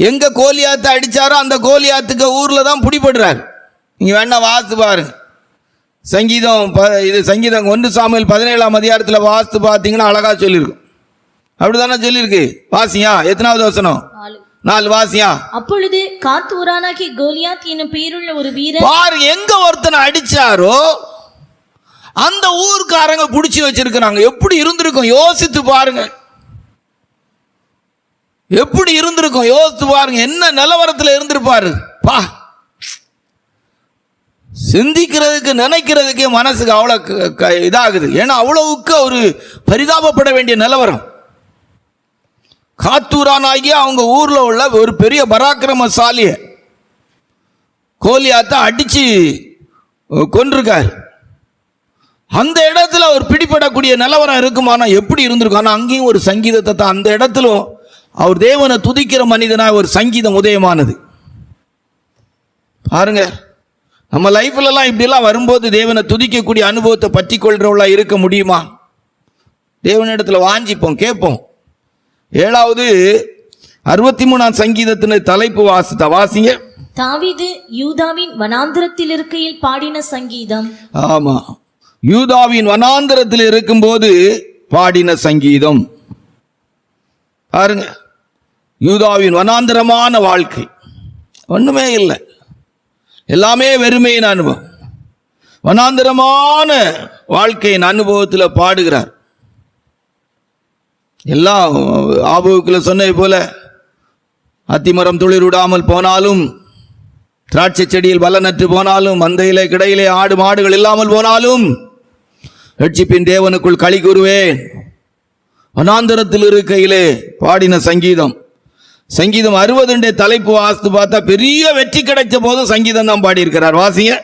எங்க கோலியாத்தை அடிச்சாரோ அந்த கோலியாத்துக்கு ஊர்ல தான் பிடிபடுறாரு. நீங்க வேணா வாசித்து பாருங்க. சங்கீதம் 1 சாமுவேல் 17ஆம் அதிகாரத்தில் வாசித்து பார்த்தீங்கன்னா அழகா சொல்லியிருக்கும். அப்படிதானே சொல்லியிருக்கு. வாசியா, எத்தனாவது வசனம்? 4 வாசியா. அப்பொழுது காத்தூரானாகிய கோலியாத் என்னும் பேருள்ள ஒரு வீரர் பாரு, எங்க ஒருத்தனை அடிச்சாரோ அந்த ஊர்க்காரங்க பிடிச்சி வச்சிருக்கிறாங்க. எப்படி இருந்திருக்கும் யோசித்து பாருங்க, எப்படி இருந்திருக்கும் யோசித்து பாருங்க. என்ன நிலவரத்தில் இருந்திருப்பாரு பா. சிந்திக்கிறதுக்கு நினைக்கிறதுக்கே மனசுக்கு அவ்வளோ இதாகுது. ஏன்னா அவ்வளவுக்கு ஒரு பரிதாபப்பட வேண்டிய நிலவரம். காத்தூரானாகிய அவங்க ஊர்ல உள்ள ஒரு பெரிய பராக்கிரமசாலிய கோலியாத்தை அடிச்சு கொண்டிருக்காரு. அந்த இடத்துல ஒரு பிடிபடக்கூடிய நிலவரம் இருக்குமானா எப்படி இருந்திருக்கும். ஆனால் அங்கேயும் ஒரு சங்கீதத்தை தான், அந்த இடத்திலும் அவர் தேவனை துதிக்கிற மனிதனாக ஒரு சங்கீதம் உதயமானது. பாருங்க, நம்ம லைஃப்லலாம் இப்படிலாம் வரும்போது தேவனை துதிக்கக்கூடிய அனுபவத்தை பற்றி கொள்றவளா இருக்க முடியுமா? தேவனிடத்தில் வாஞ்சிப்போம், கேட்போம். 7வது 63ஆம் சங்கீதத்தின் தலைப்பு வாசிங்க. தாவீது யூதாவின் வனாந்திரத்தில் இருக்கையில் பாடின சங்கீதம். ஆமா, யூதாவின் வனாந்திரத்தில் இருக்கும்போது பாடின சங்கீதம். பாருங்க, யூதாவின் வனாந்தரமான வாழ்க்கை, ஒண்ணுமே இல்லை, எல்லாமே வெறுமையின் அனுபவம். வனாந்தரமான வாழ்க்கையின் அனுபவத்தில் பாடுகிறார். எல்லாம் ஆபுக்குள்ள சொன்னது போல, அத்திமரம் துளிர் விடாமல் போனாலும், திராட்சை செடியில் பலனற்று போனாலும், மந்தையிலே கிடையிலே ஆடு மாடுகள் இல்லாமல் போனாலும், ரட்சிப்பின் தேவனுக்குள் களி கூறுவேன். வனாந்தரத்தில் இருக்கையிலே பாடின சங்கீதம். சங்கீதம் 60 தலைப்பு வாசித்து பார்த்தா பெரிய வெற்றி கிடைச்ச போது சங்கீதம் தான் பாடியிருக்கிறார். வாசிங்க.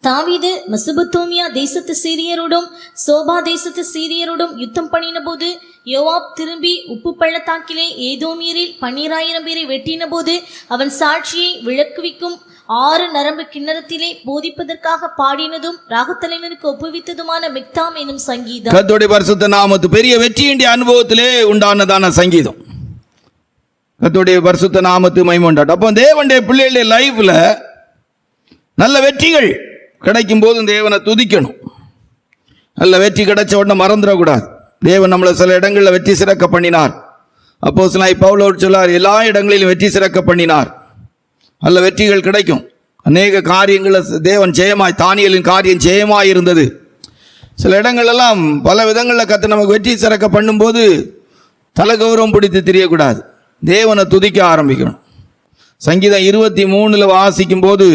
தாவீது மெசொப்பொத்தாமியா தேசத்து சீரியரோடும் சோபா தேசத்து சீரியரோடும் யுத்தம் பண்ணின போது யோவாப் திரும்பி உப்பு பள்ளத்தாக்கிலே ஏதோமியரில் 12,000 பேரை வெட்டின போது அவன் சாட்சியை விளக்குவிக்கும் 6 நரம்பு கிண்ணறத்திலே போதிப்பதற்காக பாடினதும் ராகத்தலைவனுக்கு ஒப்புவித்ததுமான மிக்தாம் எனும் சங்கீதம். கர்த்தருடைய பரிசுத்த நாமத்து பெரிய வெற்றியின் அனுபவத்திலே உண்டானதான சங்கீதம். கர்த்தருடைய பரிசுத்த நாமத்து மகிமை உண்டாட்டும். அப்போ தேவனுடைய பிள்ளைகளுடைய லைஃப்ல நல்ல வெற்றிகள் கிடைக்கும் போது தேவனை துதிக்கணும். நல்ல வெற்றி கிடைச்ச உடனே மறந்துடக்கூடாது. தேவன் நம்மளை சில இடங்களில் வெற்றி சிறக்க பண்ணினார். அப்போஸ்தலனாகிய பவுல் சொல்லார், எல்லா இடங்களிலும் வெற்றி சிறக்க பண்ணினார். நல்ல வெற்றிகள் கிடைக்கும். அநேக காரியங்களில் தேவன் ஜெயமாய், தானியேலின் காரியம் ஜெயமாய் இருந்தது. சில இடங்களெல்லாம் பல விதங்களில் கர்த்தர் நமக்கு வெற்றி சிறக்க பண்ணும்போது தலகௌரவம் பிடித்து தெரியக்கூடாது, தேவனை துதிக்க ஆரம்பிக்கணும். சங்கீதம் 23 வாசிக்கும் போது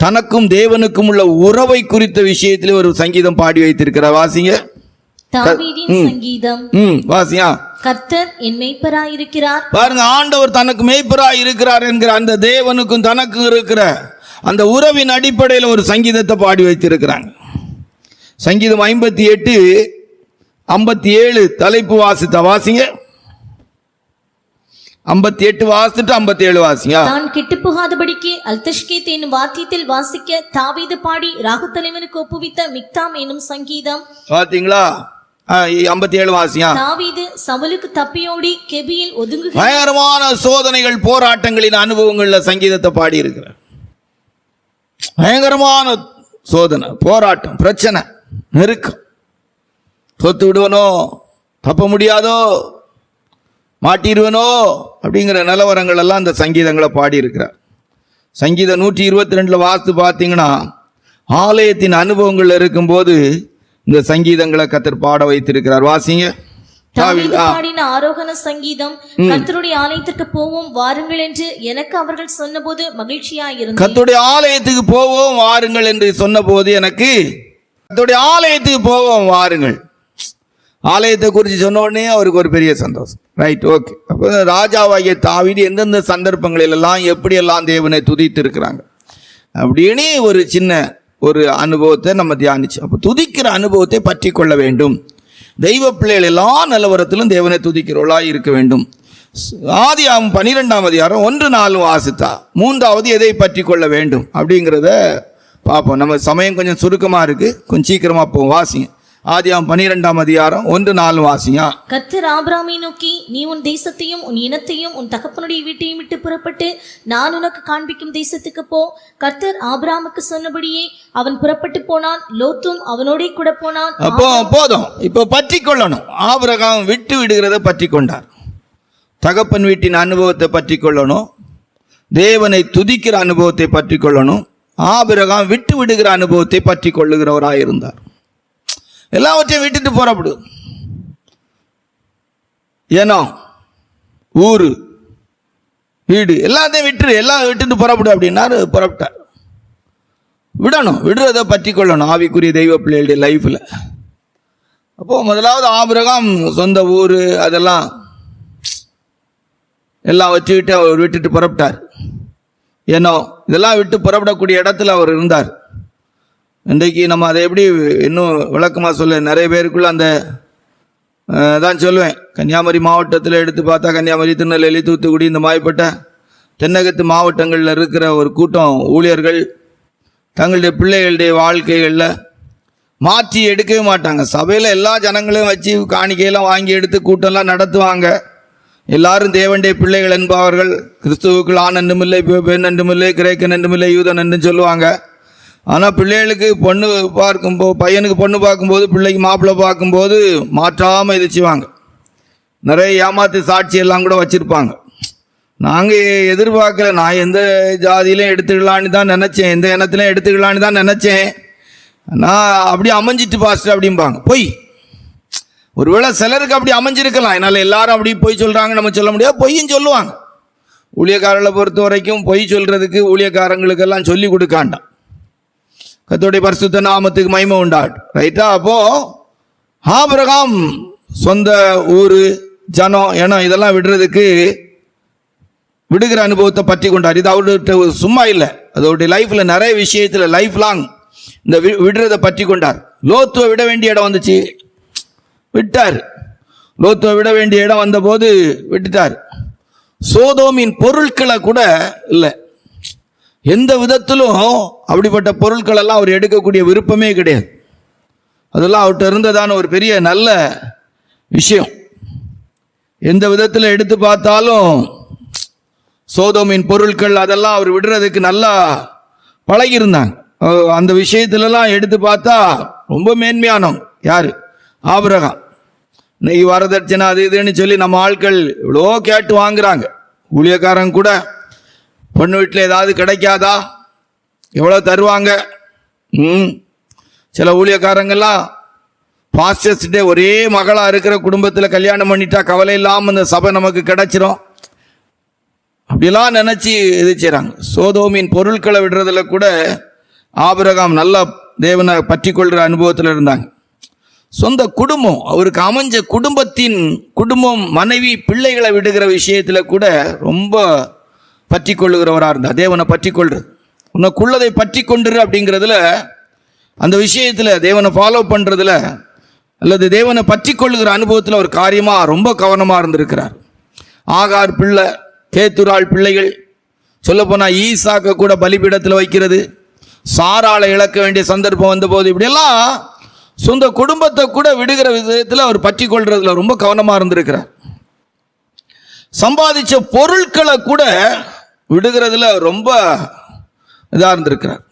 தனக்கும் தேவனுக்கும் உள்ள உறவை குறித்த விஷயத்தில் ஒரு சங்கீதம் பாடி வைத்திருக்கிறார். வாசிங்க. தாவீதின் சங்கீதம். வாசியா. கர்த்தர் என் மேய்ப்பராய் இருக்கிறார். பாருங்க, ஆண்டவர் தனக்கு மேய்ப்பராய் இருக்கிறார் என்கிற அந்த தேவனுக்கும் தனக்கும் இருக்கிற அந்த உறவின் அடிப்படையில் ஒரு சங்கீதத்தை பாடி வைத்திருக்கிறாங்க. சங்கீதம் 58, 57 தலைப்பு வாசித்த. வாசிங்க. 58 வாசிட்டு 57 வாசிங்க. தான் கெட்டு போகாதபடிக்கு அல்தஷ்கேத் என்னும் வாத்தியத்தில் வாசிக்க தாவீது பாடி ராகத்தலைவனுக்கு ஒப்புவித்த மிக்தாம் என்னும் சங்கீதம். பாத்தீங்களா? 57 வாசிங்க. தாவீது சவுலுக்கு தப்பியோடி கெபியில் ஒதுங்கு பயங்கரமான சோதனைகள் போராட்டங்களின் அனுபவங்கள்ல சங்கீதத்தை பாடி இருக்கிறார். பயங்கரமான சோதனை, போராட்டம், பிரச்சனை, நெருக்கம், தொத்து விடுவனோ, தப்ப முடியாதோ, மாட்டிடுவனோ அப்படிங்கிற நிலவரங்கள் எல்லாம் இந்த சங்கீதங்களை பாடியிருக்கிறார். சங்கீதம் 122 வாசித்து பார்த்தீங்கன்னா ஆலயத்தின் அனுபவங்கள் இருக்கும்போது இந்த சங்கீதங்களை கர்த்தர் பாட வைத்திருக்கிறார். வாசிங்க. தாவீது பாடின ஆரோகண சங்கீதம். கர்த்தருடைய ஆலயத்திற்கு போவோம் வாருங்கள் என்று எனக்கு அவர்கள் சொன்னபோது மகிழ்ச்சியாயிருந்தேன். கர்த்தருடைய ஆலயத்துக்கு போவோம் வாருங்கள் என்று சொன்னபோது எனக்கு, கர்த்தருடைய ஆலயத்துக்கு போவோம் வாருங்கள், ஆலயத்தை குறித்து சொன்ன உடனே அவருக்கு ஒரு பெரிய சந்தோஷம். Right, okay. அப்போ ராஜாவாகிய தாவீது எந்தெந்த சந்தர்ப்பங்களிலெல்லாம் எப்படியெல்லாம் தேவனை துதித்து இருக்கிறாங்க அப்படின்னு ஒரு சின்ன ஒரு அனுபவத்தை நம்ம தியானிச்சு. அப்போ துதிக்கிற அனுபவத்தை பற்றி கொள்ள வேண்டும். தெய்வ பிள்ளைகள் எல்லா நிலவரத்திலும் தேவனை துதிக்கிறவர்களாக இருக்க வேண்டும். ஆதியாகமம் 12ஆம் அதிகாரம் 1-4 வாசித்தா 3வது எதை பற்றி கொள்ள வேண்டும் அப்படிங்கிறத பார்ப்போம். நம்ம சமயம் கொஞ்சம் சுருக்கமாக இருக்குது, கொஞ்சம் சீக்கிரமாக போவோம். வாசிங்க. ஆதியாகமம் 12ஆம் அதிகாரம் 1-4 வாசிங்க. கர்த்தர் ஆபிரகாமை நோக்கி, நீ உன் தேசத்தையும் உன் இனத்தையும் உன் தகப்பனுடைய வீட்டையும் விட்டு புறப்பட்டு நான் உனக்கு காண்பிக்கும் தேசத்துக்கு போ. கர்த்தர் ஆபிரகாமுக்கு சொன்னபடியே அவன் புறப்பட்டு போனான். லோத்தும் அவனோட கூட போனான். அப்போ போதும், இப்போ பற்றி கொள்ளணும். ஆபிரகாம் விட்டு விடுகிறத பற்றி கொண்டார். தகப்பன் வீட்டின் அனுபவத்தை பற்றி கொள்ளணும். தேவனை துதிக்கிற அனுபவத்தை பற்றி கொள்ளணும். ஆபிரகாம் விட்டு விடுகிற அனுபவத்தை பற்றி கொள்ளுகிறவராயிருந்தார். எல்லாவற்றையும் விட்டுட்டு புறப்படு. ஏனோ ஊரு வீடு எல்லாத்தையும் விட்டுரு, எல்லாம் விட்டுட்டு புறப்படு அப்படின்னாரு. புறப்பட்டார். விடணும், விடுறதை பற்றி கொள்ளணும் ஆவிக்குரிய தெய்வ பிள்ளைகளுடைய லைஃப்பில். அப்போது முதலாவது ஆபிரகாம் சொந்த ஊர் அதெல்லாம் எல்லாம் வச்சுக்கிட்டு அவர் விட்டுட்டு புறப்பட்டார். ஏனோ இதெல்லாம் விட்டு புறப்படக்கூடிய இடத்துல அவர் இருந்தார். இன்றைக்கு நம்ம அதை எப்படி இன்னும் விளக்கமாக சொல்ல, நிறைய பேருக்குள்ள அந்த தான் சொல்லுவேன். கன்னியாகுமரி மாவட்டத்தில் எடுத்து பார்த்தா கன்னியாகுமரி, திருநெல்வேலி, தூத்துக்குடி இந்த மாதிரிப்பட்ட தென்னகத்து மாவட்டங்களில் இருக்கிற ஒரு கூட்டம் ஊழியர்கள் தங்களுடைய பிள்ளைகளுடைய வாழ்க்கைகளில் மாற்றி எடுக்கவே மாட்டாங்க. சபையில் எல்லா ஜனங்களையும் வச்சு காணிக்கையெல்லாம் வாங்கி எடுத்து கூட்டம்லாம் நடத்துவாங்க. எல்லாரும் தேவனுடைய பிள்ளைகள் என்பவர்கள். கிறிஸ்துவுக்குள் ஆண் என்றும் இல்லை, பெண் என்றும் இல்லை, கிரேக்கன் என்றும் இல்லை, யூதன் என்று சொல்லுவாங்க. ஆனால் பிள்ளைகளுக்கு பொண்ணு பார்க்கும்போது, பையனுக்கு பொண்ணு பார்க்கும்போது, பிள்ளைக்கு மாப்பிள்ளை பார்க்கும்போது மாற்றாமல் இது செய்வாங்க. நிறைய ஏமாத்து சாட்சி எல்லாம் கூட வச்சுருப்பாங்க. நாங்கள் எதிர்பார்க்கல, நான் எந்த ஜாதியிலையும் எடுத்துக்கலான்னு தான் நினச்சேன், எந்த இனத்துலையும் எடுத்துக்கலான்னு தான் நினச்சேன், நான் அப்படி அமைஞ்சிட்டு பாஸ்டர் அப்படிம்பாங்க. பொய். ஒருவேளை சிலருக்கு அப்படி அமைஞ்சிருக்கலாம், என்னால் எல்லாரும் அப்படி பொய் சொல்கிறாங்க நம்ம சொல்ல முடியாது, பொய்யும் சொல்லுவாங்க. ஊழியக்காரர்களை பொறுத்த வரைக்கும் பொய் சொல்கிறதுக்கு ஊழியக்காரங்களுக்கெல்லாம் சொல்லி கொடுக்காண்டாம். கர்த்தருடைய பரிசுத்த நாமத்துக்கு மகிமை உண்டாட்டும். ரைட்டா? அப்போது ஆபிரகாம் சொந்த ஊர், ஜனம், இனம் இதெல்லாம் விடுகிற அனுபவத்தை பற்றி கொண்டார். இது அவர்கிட்ட சும்மா இல்லை, அதோடைய லைஃப்பில் நிறைய விஷயத்தில் லைஃப் லாங் இந்த விடுறதை பற்றி கொண்டார். லோத்துவை விட வேண்டிய இடம் வந்துச்சு, விட்டார். லோத்துவை விட வேண்டிய இடம் வந்தபோது விட்டுட்டார். சோதோமின் பொருட்களை கூட இல்லை, எந்த விதத்திலும் அப்படிப்பட்ட பொருட்களெல்லாம் அவர் எடுக்கக்கூடிய விருப்பமே கிடையாது. அதெல்லாம் அவர்கிட்ட இருந்ததான ஒரு பெரிய நல்ல விஷயம். எந்த விதத்தில் எடுத்து பார்த்தாலும் சோதோமின் பொருட்கள் அதெல்லாம் அவர் விடுறதுக்கு நல்லா பழகியிருந்தாங்க. அந்த விஷயத்துலலாம் எடுத்து பார்த்தா ரொம்ப மேன்மையானவங்க. யார்? ஆபிரகாம். இன்னைக்கு வரதட்சணை அது இதுன்னு சொல்லி நம்ம ஆட்கள் இவ்வளோ கேட்டு வாங்குறாங்க. ஊழியக்காரங்க கூட பொண்ணு வீட்டில் ஏதாவது கிடைக்காதா, எவ்வளோ தருவாங்க. சில ஊழியக்காரங்கெல்லாம் பாஸ்டர்ஸ்டே ஒரே மகளாக இருக்கிற குடும்பத்தில் கல்யாணம் பண்ணிட்டா கவலை இல்லாமல் இந்த சபை நமக்கு கிடைச்சிரும் அப்படிலாம் நினச்சி இது செய்கிறாங்க. சோதோமின் பொருட்களை விடுறதுல கூட ஆபிரகாம் நல்லா தேவனை பற்றி கொள்கிற அனுபவத்தில் இருந்தாங்க. சொந்த குடும்பம், அவருக்கு அமைஞ்ச குடும்பம், மனைவி, பிள்ளைகளை விடுகிற விஷயத்தில் கூட ரொம்ப பற்றி கொள்ளுகிறவராக இருந்தார். தேவனை பற்றி கொள்றது, உனக்குள்ளதை பற்றி கொண்டுரு அப்படிங்கிறதுல, அந்த விஷயத்தில் தேவனை ஃபாலோ பண்ணுறதுல அல்லது தேவனை பற்றி கொள்ளுகிற அனுபவத்தில் ஒரு காரியமாக ரொம்ப கவனமாக இருந்திருக்கிறார். ஆகார் பிள்ளை, கேத்துராள் பிள்ளைகள், சொல்லப்போனால் ஈசாக்க கூட பலிபீடத்தில் வைக்கிறது, சாராளை இழக்க வேண்டிய சந்தர்ப்பம் வந்தபோது, இப்படியெல்லாம் சொந்த குடும்பத்தை கூட விடுகிற விதத்தில் அவர் பற்றி கொள்றதுல ரொம்ப கவனமாக இருந்திருக்கிறார். சம்பாதிச்ச பொருட்களை கூட விடுகிறதுல ரொம்ப இதாக இருந்திருக்கிறார்.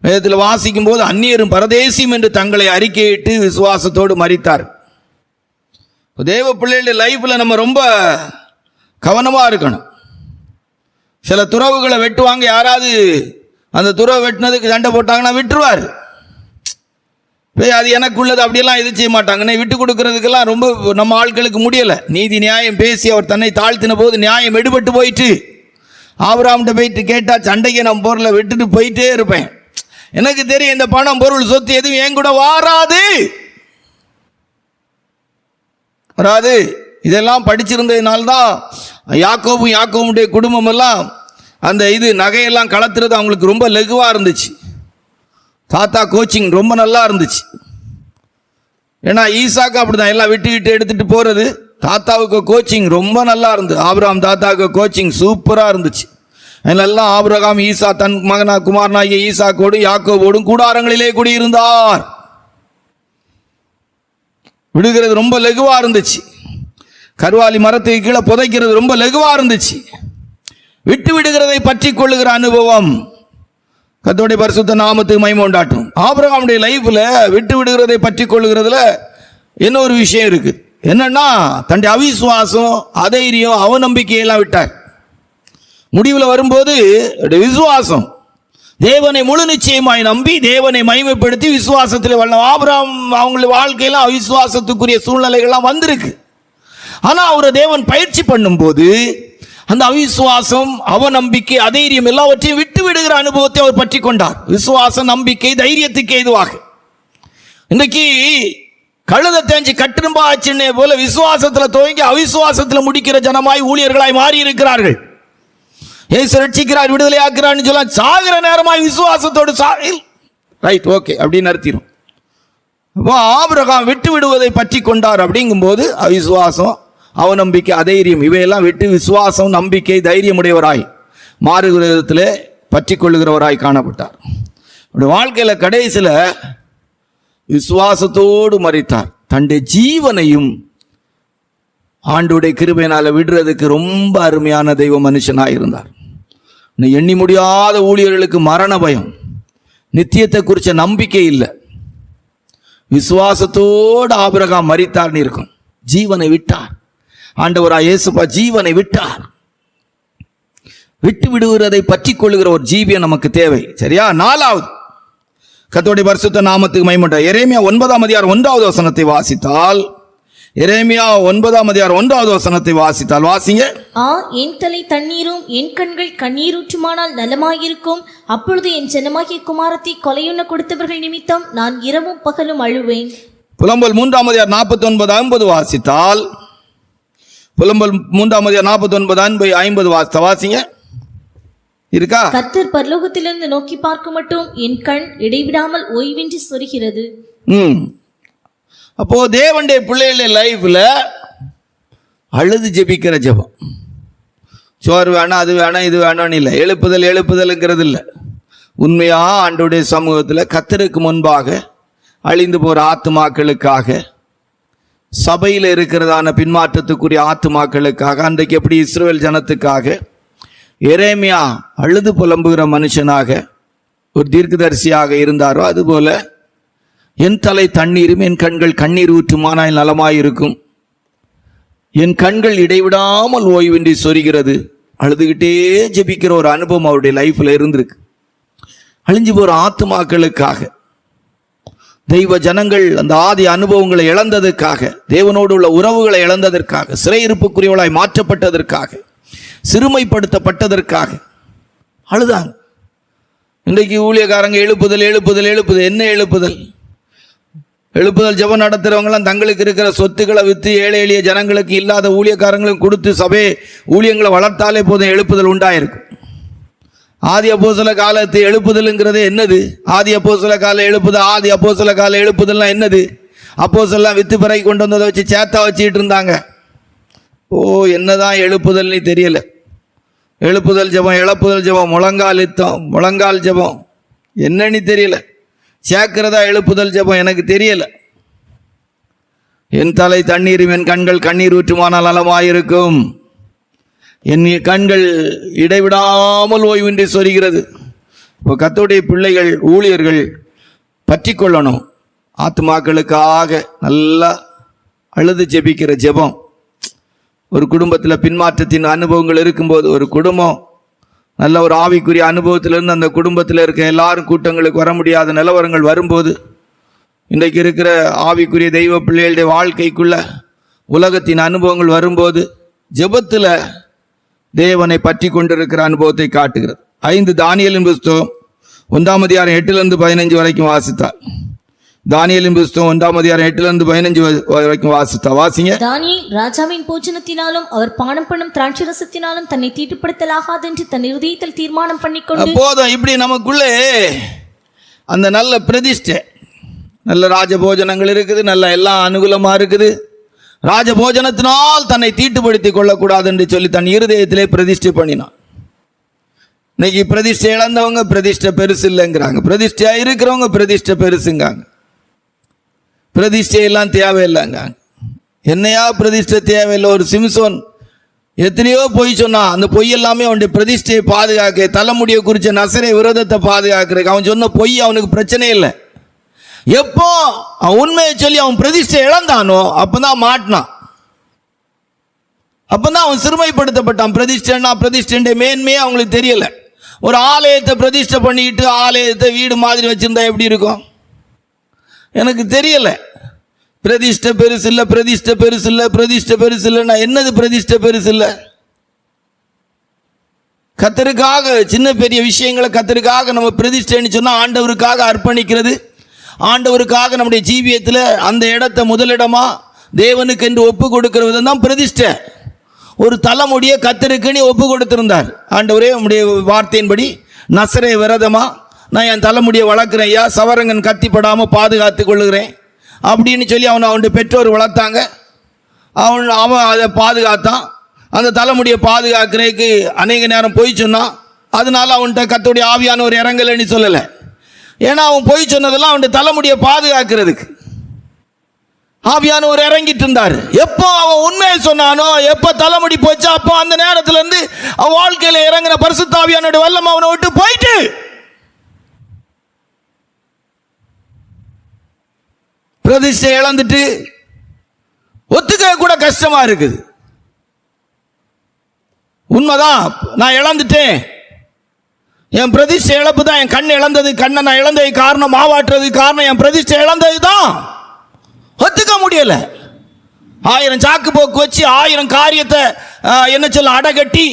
வேதத்தில் வாசிக்கும் போது அந்நியரும் பரதேசியும் என்று தங்களை அறிக்கையிட்டு விசுவாசத்தோடு மரித்தார். தேவ பிள்ளைகளுடைய லைஃப்பில் நம்ம ரொம்ப கவனமாக இருக்கணும். சில துறவுகளை வெட்டுவாங்க, யாராவது அந்த துறவை வெட்டினதுக்கு சண்டை போட்டாங்கன்னா விட்டுருவார். அது எனக்குள்ளது அப்படியெல்லாம் இது செய்ய மாட்டாங்கன்னு விட்டு கொடுக்கறதுக்கெல்லாம் ரொம்ப நம்ம ஆட்களுக்கு முடியலை. நீதி நியாயம் பேசி அவர் தன்னை தாழ்த்தின போது நியாயம் எடுபட்டு போயிட்டு ஆபிரகாம்கிட்ட போயிட்டு கேட்டால் சண்டைக்கு நான் பொருளை விட்டுட்டு போயிட்டே இருப்பேன், எனக்கு தெரியும் இந்த பணம் பொருள் சொத்து எதுவும் என் கூட வராது. இதெல்லாம் படிச்சிருந்ததுனால்தான் யாக்கோபுடைய குடும்பம் எல்லாம் அந்த நகையெல்லாம் கலத்துறது அவங்களுக்கு ரொம்ப லகுவாக இருந்துச்சு. தாத்தா கோச்சிங் ரொம்ப நல்லா இருந்துச்சு. ஏன்னா ஈசாக்கு அப்படிதான், எல்லாம் விட்டு எடுத்துட்டு போறது. தாத்தாவுக்கு கோச்சிங் ரொம்ப நல்லா இருந்தது. ஆபிரகாம் தாத்தாவுக்கு கோச்சிங் சூப்பராக இருந்துச்சு. அதெல்லாம் ஆபிரகாம் ஈசா தன் குமாரனாகிய ஈசாக்கோடும் யாக்கோபோடும் கூடாரங்களிலே குடியிருந்தார். விடுகிறது ரொம்ப லகுவாக இருந்துச்சு. கருவாலி மரத்துக்கு கீழே புதைக்கிறது ரொம்ப லகுவாக இருந்துச்சு. விட்டு விடுகிறதை பற்றி கொள்ளுகிற அனுபவம் கர்த்தருடைய பரிசுத்த நாமத்துக்கு மகிமை உண்டாட்டும். ஆபிரகாமுடைய லைஃப்ல விட்டு விடுகிறதை பற்றி கொள்ளுகிறதுல என்ன ஒரு விஷயம் இருக்கு. என்னன்னா, தன்னுடைய அவிசுவாசம், அதைரியம், அவநம்பிக்கையெல்லாம் விட்டார். முடிவில் வரும்போது விசுவாசம், தேவனை முழு நிச்சயமாய் நம்பி தேவனை மகிமைப்படுத்தி விசுவாசத்தில் வளர்ந்த ஆபிரகாம் அவங்களுடைய வாழ்க்கையெல்லாம் அவிசுவாசத்துக்குரிய சூழ்நிலைகள்லாம் வந்திருக்கு. ஆனால் அவரை தேவன் பயிற்சி பண்ணும்போது அந்த அவிசுவாசம், அவநம்பிக்கை, அதைரியம் எல்லாவற்றையும் விட்டு விடுகிற அனுபவத்தை அவர் பற்றி கொண்டார். விசுவாசம், நம்பிக்கை, தைரியத்துக்கு ஏதுவாக. இன்னைக்கு கழுத தேஞ்சி கட்டுரும்பாச்சுன்னே போல விசுவாசத்தில் துவங்கி அவிசுவாசத்தில் முடிக்கிற ஜனமாய் ஊழியர்களாய் மாறி இருக்கிறார்கள். ஏசு ரட்சிக்கிறார், விடுதலை ஆக்குறான்னு சொல்ல சாகிற நேரமாய் விசுவாசத்தோடு ரைட் ஓகே அப்படின்னு நிறுத்திடும். அப்போ ஆபிரகாம் விட்டு விடுவதை பற்றி கொண்டார். அப்படிங்கும்போது அவிசுவாசம், அவநம்பிக்கை, அதைரியம் இவையெல்லாம் விட்டு விசுவாசம், நம்பிக்கை, தைரியமுடையவராய் மாறுகிற விதத்தில் பற்றி கொள்ளுகிறவராய் காணப்பட்டார். அவருடைய வாழ்க்கையில் கடைசியில் விசுவாசத்தோடு மரித்தார். தன்னுடைய ஜீவனையும் ஆண்டுடைய கிருபையினால் விடுறதுக்கு ரொம்ப அருமையான தெய்வ மனுஷனாக இருந்தார். எண்ணி முடியாத ஊழியர்களுக்கு மரண பயம், நித்தியத்தை குறித்த நம்பிக்கை இல்லை. விசுவாசத்தோடு ஆபிரகாம் மரித்தார்னு இருக்கும். ஜீவனை விட்டார். ஆண்டவராய் இயேசுப்பா ஜீவனை விட்டார். விட்டு விடுகிறதை பற்றி கொள்ளுகிற ஒரு ஜீவியம் நமக்கு தேவை. சரியா? 4வது, கர்த்தருடைய பரிசுத்த நாமத்துக்கு மகிமை. எரேமியா 9:1 வசனத்தை வாசித்தால், எரேமியா 9:1 வசனத்தை வாசித்தால் வாசிங்க. என் தலை தண்ணீரும் என் கண்கள் கண்ணீரூற்றுமானால் நலமாயிருக்கும். அப்பொழுது என் ஜனமாகிய குமாரத்தை கொலையுண்ண கொடுத்தவர்கள் நிமித்தம் நான் இரவும் பகலும் அழுவேன். புலம்பல் 3:49-50 வாசித்தால், புலம்பல் 3:49-50 வாசிங்க. இருக்கா? கர்த்தர் பரலோகத்திலிருந்து நோக்கி பார்க்க மட்டும் என் கண் இடைவிடாமல் ஓய்வின்றி சொரிகிறது. அப்போ தேவனுடைய பிள்ளைகளுடைய லைஃப்ல அழுது ஜெபிக்கிற ஜெபம். சோறு வேணாம், அது வேணாம், இது வேணாம்னு இல்லை. எழுப்புதல்ங்கிறது இல்லை. உண்மையா ஆண்டவருடைய சமூகத்தில் கர்த்தருக்கு முன்பாக அழிந்து போகிற ஆத்துமாக்களுக்காக, சபையில் இருக்கிறதான பின்மாற்றத்துக்குரிய ஆத்துமாக்களுக்காக, அன்றைக்கு எப்படி இஸ்ரவேல் ஜனத்துக்காக எரேமியா அழுது புலம்புகிற மனுஷனாக ஒரு தீர்க்கதரிசியாக இருந்தாரோ, அதுபோல என் தலை தண்ணீரும் என் கண்கள் கண்ணீர் ஊற்றுமானால் நலமாயிருக்கும். என் கண்கள் இடைவிடாமல் ஓய்வின்றி சொரிகிறது. அழுதுகிட்டே ஜெபிக்கிற ஒரு அனுபவம் அவருடைய லைஃப்ல இருந்திருக்கு. அழிஞ்சு போகிற ஆத்துமாக்களுக்காக, தெய்வ ஜனங்கள் அந்த ஆதி அனுபவங்களை இழந்ததற்காக, தேவனோடு உள்ள உறவுகளை இழந்ததற்காக, சிறையிருப்புக்குரியவளாய் மாற்றப்பட்டதற்காக, சிறுமைப்படுத்தப்பட்டதற்காக அழுதாங்க. இன்றைக்கு ஊழியக்காரங்க எழுப்புதல் எழுப்புதல் எழுப்புதல். என்ன எழுப்புதல்? எழுப்புதல் ஜெபம் நடத்துகிறவங்களாம் தங்களுக்கு இருக்கிற சொத்துக்களை விற்று ஏழை எளிய ஜனங்களுக்கு, இல்லாத ஊழியக்காரங்களுக்கு கொடுத்து சபை ஊழியங்களை வளர்த்தாலே போதும் எழுப்புதல் உண்டாயிருக்கு. ஆதி அப்போஸ்தல காலத்து எழுப்புதல்ங்கிறது என்னது? ஆதி அப்போஸ்தல கால எழுப்புதல், ஆதி அப்போஸ்தல கால எழுப்புதல்லாம் என்னது? அப்போஸ்தலலாம் வித்து பிறகு கொண்டு வந்ததை வச்சு சேத்தா வச்சுக்கிட்டு இருந்தாங்க. என்னதான் எழுப்புதல்னு தெரியல. எழுப்புதல் ஜெபம், இழப்புதல் ஜெபம், முழங்கால் யுத்தம், முழங்கால் ஜெபம் என்னன்னு தெரியல. சேர்க்கிறதா எழுப்புதல் ஜெபம் எனக்கு தெரியல. என் தலை தண்ணீரும் என் கண்கள் கண்ணீர் ஊற்றுமானால் நலமாயிருக்கும். என் கண்கள் இடைவிடாமல் ஓய்வின்றி சொரிகிறது. இப்போ கர்த்தருடைய பிள்ளைகள், ஊழியர்கள் பற்றி கொள்ளணும். ஆத்துமாக்களுக்காக நல்லா அழுது ஜெபிக்கிற ஜெபம். ஒரு குடும்பத்தில் பின்மாற்றத்தின் அனுபவங்கள் இருக்கும்போது, ஒரு குடும்பம் நல்ல ஒரு ஆவிக்குரிய அனுபவத்திலிருந்து அந்த குடும்பத்தில் இருக்க எல்லாரும் கூட்டங்களுக்கு வர முடியாத நிலவரங்கள் வரும்போது, இன்றைக்கு இருக்கிற ஆவிக்குரிய தெய்வ பிள்ளைகளுடைய வாழ்க்கைக்குள்ள உலகத்தின் அனுபவங்கள் வரும்போது, ஜெபத்தில் தேவனை பற்றி கொண்டிருக்கிற அனுபவத்தை காட்டுகிறது. 5 தானியேலின் புஸ்தகம் 1:8-15 வரைக்கும் வாசித்தார். தானியேலின் புஸ்தகம் 1:8-15 வரைக்கும் வாசிங்க. தானியேல் ராஜாவின் போஜனத்தினாலும் அவர் பானம் பண்ணும் திராட்சரசத்தினாலும் தன்னை தீட்டுப்படுத்தலாகாது என்று தன் இருதயத்தில் தீர்மானம் பண்ணிக்கொண்டு, போதும். இப்படி நமக்குள்ளே அந்த நல்ல பிரதிஷ்டை, நல்ல ராஜபோஜனங்கள் இருக்குது, நல்ல எல்லாம் அனுகூலமா இருக்குது. ராஜபோஜனத்தினால் தன்னை தீட்டுப்படுத்தி கொள்ளக்கூடாது என்று சொல்லி தன் இருதயத்திலே பிரதிஷ்டை பண்ணினான். இன்னைக்கு பிரதிஷ்டை இழந்தவங்க பிரதிஷ்டை பெருசு இல்லைங்கிறாங்க, பிரதிஷ்டையா இருக்கிறவங்க பிரதிஷ்டை பெருசுங்காங்க. பிரதிஷ்டையெல்லாம் தேவையில்லைங்க. என்னையா பிரதிஷ்டை தேவையில்லை? ஒரு சிம்சோன் எத்தனையோ பொய் சொன்னான். அந்த பொய் எல்லாமே அவனுடைய பிரதிஷ்டையை பாதுகாக்க, தலைமுடியை குறித்த நசரை விரோதத்தை பாதுகாக்கிறதுக்கு அவன் சொன்ன பொய் அவனுக்கு பிரச்சனை இல்லை. எப்போ அவன் உண்மையை சொல்லி அவன் பிரதிஷ்டை இழந்தானோ அப்பதான் மாட்டினான், அப்பதான் அவன் சிறுமைப்படுத்தப்பட்டான். பிரதிஷ்டை மேன்மையே அவங்களுக்கு தெரியல. ஒரு ஆலயத்தை பிரதிஷ்டை பண்ணிட்டு ஆலயத்தை வீடு மாதிரி வச்சிருந்தா எப்படி இருக்கும் எனக்கு தெரியல. பிரதிஷ்டை பெருசு இல்லை, பிரதிஷ்டை பெருசு இல்லை, பிரதிஷ்டை பெருசு இல்லைன்னா என்னது பிரதிஷ்டை பெருசு இல்லை? கர்த்தருக்காக சின்ன பெரிய விஷயங்களை கர்த்தருக்காக நம்ம பிரதிஷ்டைன்னு சொன்னால் ஆண்டவருக்காக அர்ப்பணிக்கிறது, ஆண்டவருக்காக நம்முடைய ஜீவியத்தில் அந்த இடத்த முதலிடமா தேவனுக்கு என்று ஒப்பு கொடுக்கிற விதம் தான் பிரதிஷ்டை. ஒரு தலைமுடியை கர்த்தருக்குன்னு ஒப்பு கொடுத்திருந்தார். ஆண்டவரே உம்முடைய வார்த்தையின்படி நசரே விரதமா நான் என் தலைமுடியை வளர்க்குறேன் ஐயா, சவரங்கன் கத்திப்படாமல் பாதுகாத்து கொள்ளுகிறேன் அப்படின்னு சொல்லி அவனுடைய பெற்றோர் வளர்த்தாங்க. அவன் அதை பாதுகாத்தான். அந்த தலைமுடியை பாதுகாக்கிறதுக்கு அநேக நேரம் பொய் சொன்னான். அதனால அவன்கிட்ட கர்த்தருடைய ஆவியானவர் இறங்கலைன்னு சொல்லலை. ஏன்னா அவன் பொய் சொன்னதெல்லாம் அவனுடைய தலைமுடியை பாதுகாக்கிறதுக்கு ஆவியானவர் இறங்கிட்டு இருந்தார். எப்போ அவன் உண்மையை சொன்னானோ, எப்போ தலைமுடி போச்சோ, அப்போ அந்த நேரத்துல இருந்து அவன் வாழ்க்கையில இறங்கின பரிசுத்த ஆவியானவருடைய வல்லமை அவனை விட்டு போயிட்டு, பிரதிஷ்டை இழந்துட்டு ஒத்துக்க கூட கஷ்டமா இருக்குது. உண்மைதான், நான் இழந்துட்டேன், என் பிரதிஷ்டை இழப்பு தான், என் கண் இழந்தது, கண்ணை நான் இழந்தது காரணம், மாவாட்டுறது காரணம் என் பிரதிஷ்டை இழந்தது தான். ஒத்துக்க முடியல. 1000 சாக்கு போக்கு வச்சு 1000 காரியத்தை என்ன சொல்ல அடகட்டி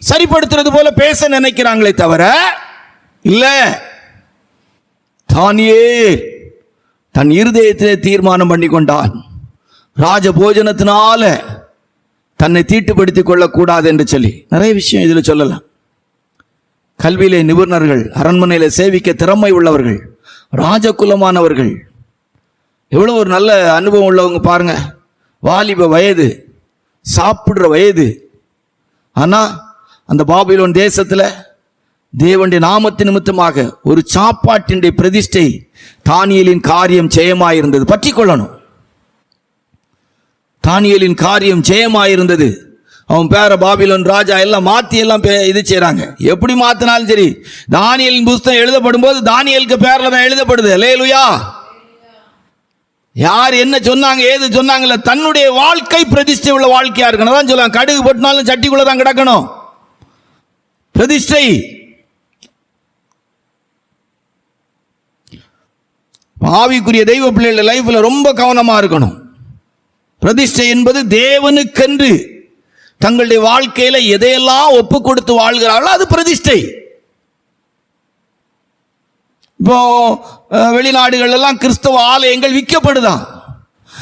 சரிப்படுத்துறது போல பேச நினைக்கிறாங்களே தவிர இல்ல. தானியேல் தன் இருதயத்திலே தீர்மானம் பண்ணி கொண்டான், ராஜ போஜனத்தினால தன்னை தீட்டுப்படுத்திக் கொள்ளக்கூடாது என்று சொல்லி. நிறைய விஷயம் இதில் சொல்லலாம். கல்வியிலே நிபுணர்கள், அரண்மனையில சேவிக்க திறமை உள்ளவர்கள், ராஜகுலமானவர்கள், எவ்வளவு ஒரு நல்ல அனுபவம் உள்ளவங்க பாருங்க. வாலிப வயது, சாப்பிடுற வயது. ஆனா அந்த பாபிலோன் தேசத்துல தேவனுடைய நாமத்தின் நிமித்தமாக ஒரு சாப்பாட்டின் பிரதிஷ்டை தானியேலின் காரியம் ஜெயமாயிருந்தது. பற்றி கொள்ளணும். தானியேலின் காரியம் ஜெயமாயிருந்தது. அவன் பேர பாபிலோன் ராஜா எல்லாம் மாத்தி எல்லாம் இது செய்றாங்க. எப்படி மாத்தினாலும் சரி, தானியேலின் புஸ்தகம் எழுதப்படும் போது தானியேலுக்கு பேர்ல தான் எழுதப்படுது. அல்லேலூயா. யார் என்ன சொன்னாங்க ஏது சொன்னாங்கல்ல, தன்னுடைய வாழ்க்கை பிரதிஷ்டை உள்ள வாழ்க்கையா இருக்கணும். தான் சொல்லுவாங்க, கடுகு போட்டினாலும் சட்டிக்குள்ள தான் கிடக்கணும். பிரதிஷ்டை. ஆவிக்குரிய தெய்வ பிள்ளைகள் லைஃப்ல ரொம்ப கவனமா இருக்கணும். பிரதிஷ்டை என்பது தேவனுக்கென்று தங்களுடைய வாழ்க்கையில எதையெல்லாம் ஒப்பு கொடுத்து வாழ்கிறார்களோ அது பிரதிஷ்டை. இப்போ வெளிநாடுகள் எல்லாம் கிறிஸ்தவ ஆலயங்கள் விற்கப்படுதான்.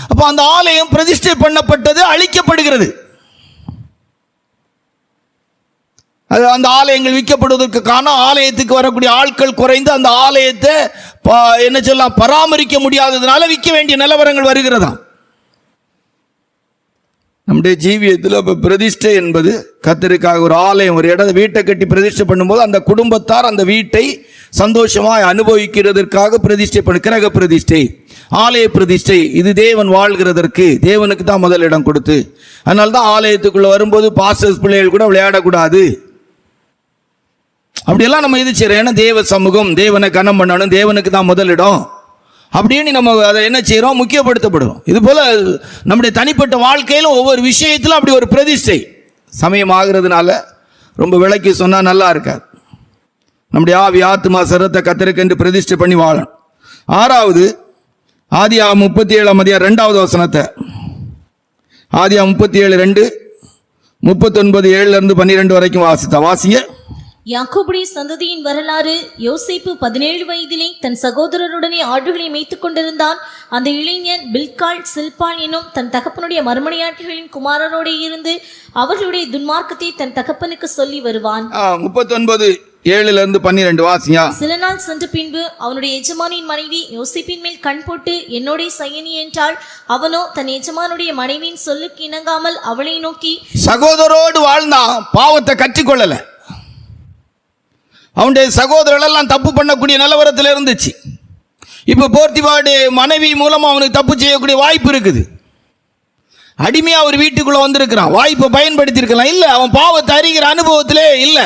அப்போ அந்த ஆலயம் பிரதிஷ்டை பண்ணப்பட்டது அழிக்கப்படுகிறது. அது அந்த ஆலயங்கள் விற்கப்படுவதற்கு காரணம் ஆலயத்துக்கு வரக்கூடிய ஆட்கள் குறைந்து அந்த ஆலயத்தை என்ன சொல்லலாம் பராமரிக்க முடியாததுனால விற்க வேண்டிய நிலவரங்கள் வருகிறதா. நம்முடைய ஜீவியத்தில் இப்போ பிரதிஷ்டை என்பது கர்த்தருக்காக ஒரு ஆலயம், ஒரு இடத்தை வீட்டை கட்டி பிரதிஷ்டை பண்ணும்போது அந்த குடும்பத்தார் அந்த வீட்டை சந்தோஷமாய் அனுபவிக்கிறதற்காக பிரதிஷ்டை பண்ணு. கிரக பிரதிஷ்டை, ஆலய பிரதிஷ்டை, இது தேவன் வாழ்கிறதற்கு, தேவனுக்கு தான் முதல் இடம் கொடுத்து. அதனால தான் ஆலயத்துக்குள்ள வரும்போது பாஸ்டர்ஸ் பிள்ளைகள் கூட விளையாடக்கூடாது. அப்படியெல்லாம் நம்ம இது செய்யறோம். ஏன்னா தேவ சமூகம், தேவனை கனம் பண்ணணும், தேவனுக்கு தான் முதலிடம் அப்படின்னு நம்ம அதை என்ன செய்யறோம், முக்கியப்படுத்தப்படுறோம். இது போல நம்முடைய தனிப்பட்ட வாழ்க்கையிலும் ஒவ்வொரு விஷயத்திலும் அப்படி ஒரு பிரதிஷ்டை. சமயம் ஆகிறதுனால ரொம்ப விளக்கி சொன்னா நல்லா இருக்காது. நம்முடைய ஆவி ஆத்மா சரத்தை கர்த்தருக்கு என்று பிரதிஷ்டை பண்ணி வாழணும். 6வது ஆதியாகமம் 37 2வது வசனத்தை, ஆதியாகமம் 37 2 39 7 12 வரைக்கும் வாசிங்க. யாக்கோபுடைய சந்ததியின் வரலாறு. யோசேப்பு 17 வயதிலே தன் சகோதரருடனே ஆடுகளை மேய்த்துக் கொண்டிருந்தான். அந்த இளைஞன் பில்காள் சில்பாள் எனும் தன் தகப்பனுடைய மறுமனையாட்டிகளின் குமாரரோடு இருந்து அவர்களுடைய துன்மார்க்கத்தை தன் தகப்பனுக்கு சொல்லி வருவான். 39 7 12 வாசியா. சில நாள் சென்ற பின்பு அவனுடைய எஜமானின் மனைவி யோசேப்பின் மேல் கண் போட்டு என்னோட சயனி என்றாள். அவனோ தன் எஜமானுடைய மனைவியின் சொல்லுக்கு இணங்காமல் அவளை நோக்கி, சகோதரோடு வாழ்ந்தான், பாவத்தை கற்றுக்கொள்ளல. அவனுடைய சகோதரர்கள் எல்லாம் தப்பு பண்ணக்கூடிய நிலவரத்தில் இருந்துச்சு. இப்ப போர்த்திபாடு மனைவி மூலமா அவனுக்கு தப்பு செய்யக்கூடிய வாய்ப்பு இருக்குது. அடிமையா ஒரு வீட்டுக்குள்ள வந்திருக்கிறான், வாய்ப்பை பயன்படுத்தி இருக்கலாம். இல்ல, அவன் பாவத்தை அறிகிற அனுபவத்திலே இல்ல.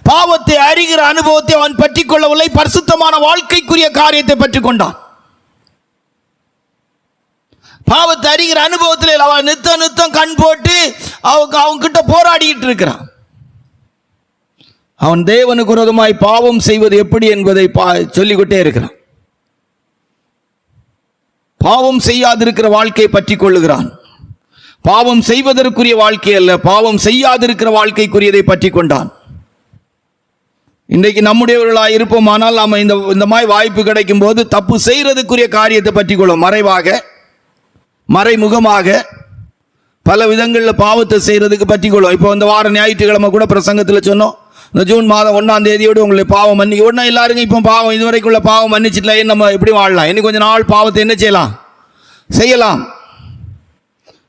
பாவத்தை அறிகிற அனுபவத்தை அவன் பற்றி கொள்ளவில்லை. பரிசுத்தமான வாழ்க்கைக்குரிய காரியத்தை பற்றி கொண்டான். பாவத்தை அறிகிற அனுபவத்திலே அவன் நித்தம் கண் போட்டு அவங்க கிட்ட போராடிட்டு இருக்கிறான். அவன் தேவனுக்கு விரோதமாய் பாவம் செய்வது எப்படி என்பதை சொல்லிக்கிட்டே இருக்கிறான். பாவம் செய்யாதிருக்கிற வாழ்க்கையை பற்றி கொள்ளுகிறான். பாவம் செய்வதற்குரிய வாழ்க்கை அல்ல, பாவம் செய்யாதிருக்கிற வாழ்க்கைக்குரியதை பற்றி கொண்டான். இன்றைக்கு நம்முடையவர்களாக இருப்போமானால் நாம் இந்த மாதிரி வாய்ப்பு கிடைக்கும் போது தப்பு செய்யறதுக்குரிய காரியத்தை பற்றி கொள்ளும். மறைவாக, மறைமுகமாக பல விதங்களில் பாவத்தை செய்யறதுக்கு பற்றி கொள்ளும். இப்போ இந்த வார ஞாயிற்றுக்கிழமை கூட பிரசங்கத்தில் சொன்னோம், இந்த ஜூன் மாதம் 1ஆம் தேதியோடு உங்களுடைய பாவம் மன்னிக்க. உடனே எல்லாருங்க இப்போ பாவம் இதுவரைக்குள்ள பாவம் மன்னிச்சிட்டல, நம்ம எப்படி வாழலாம், இன்னும் கொஞ்சம் நாள் பாவத்தை என்ன செய்யலாம்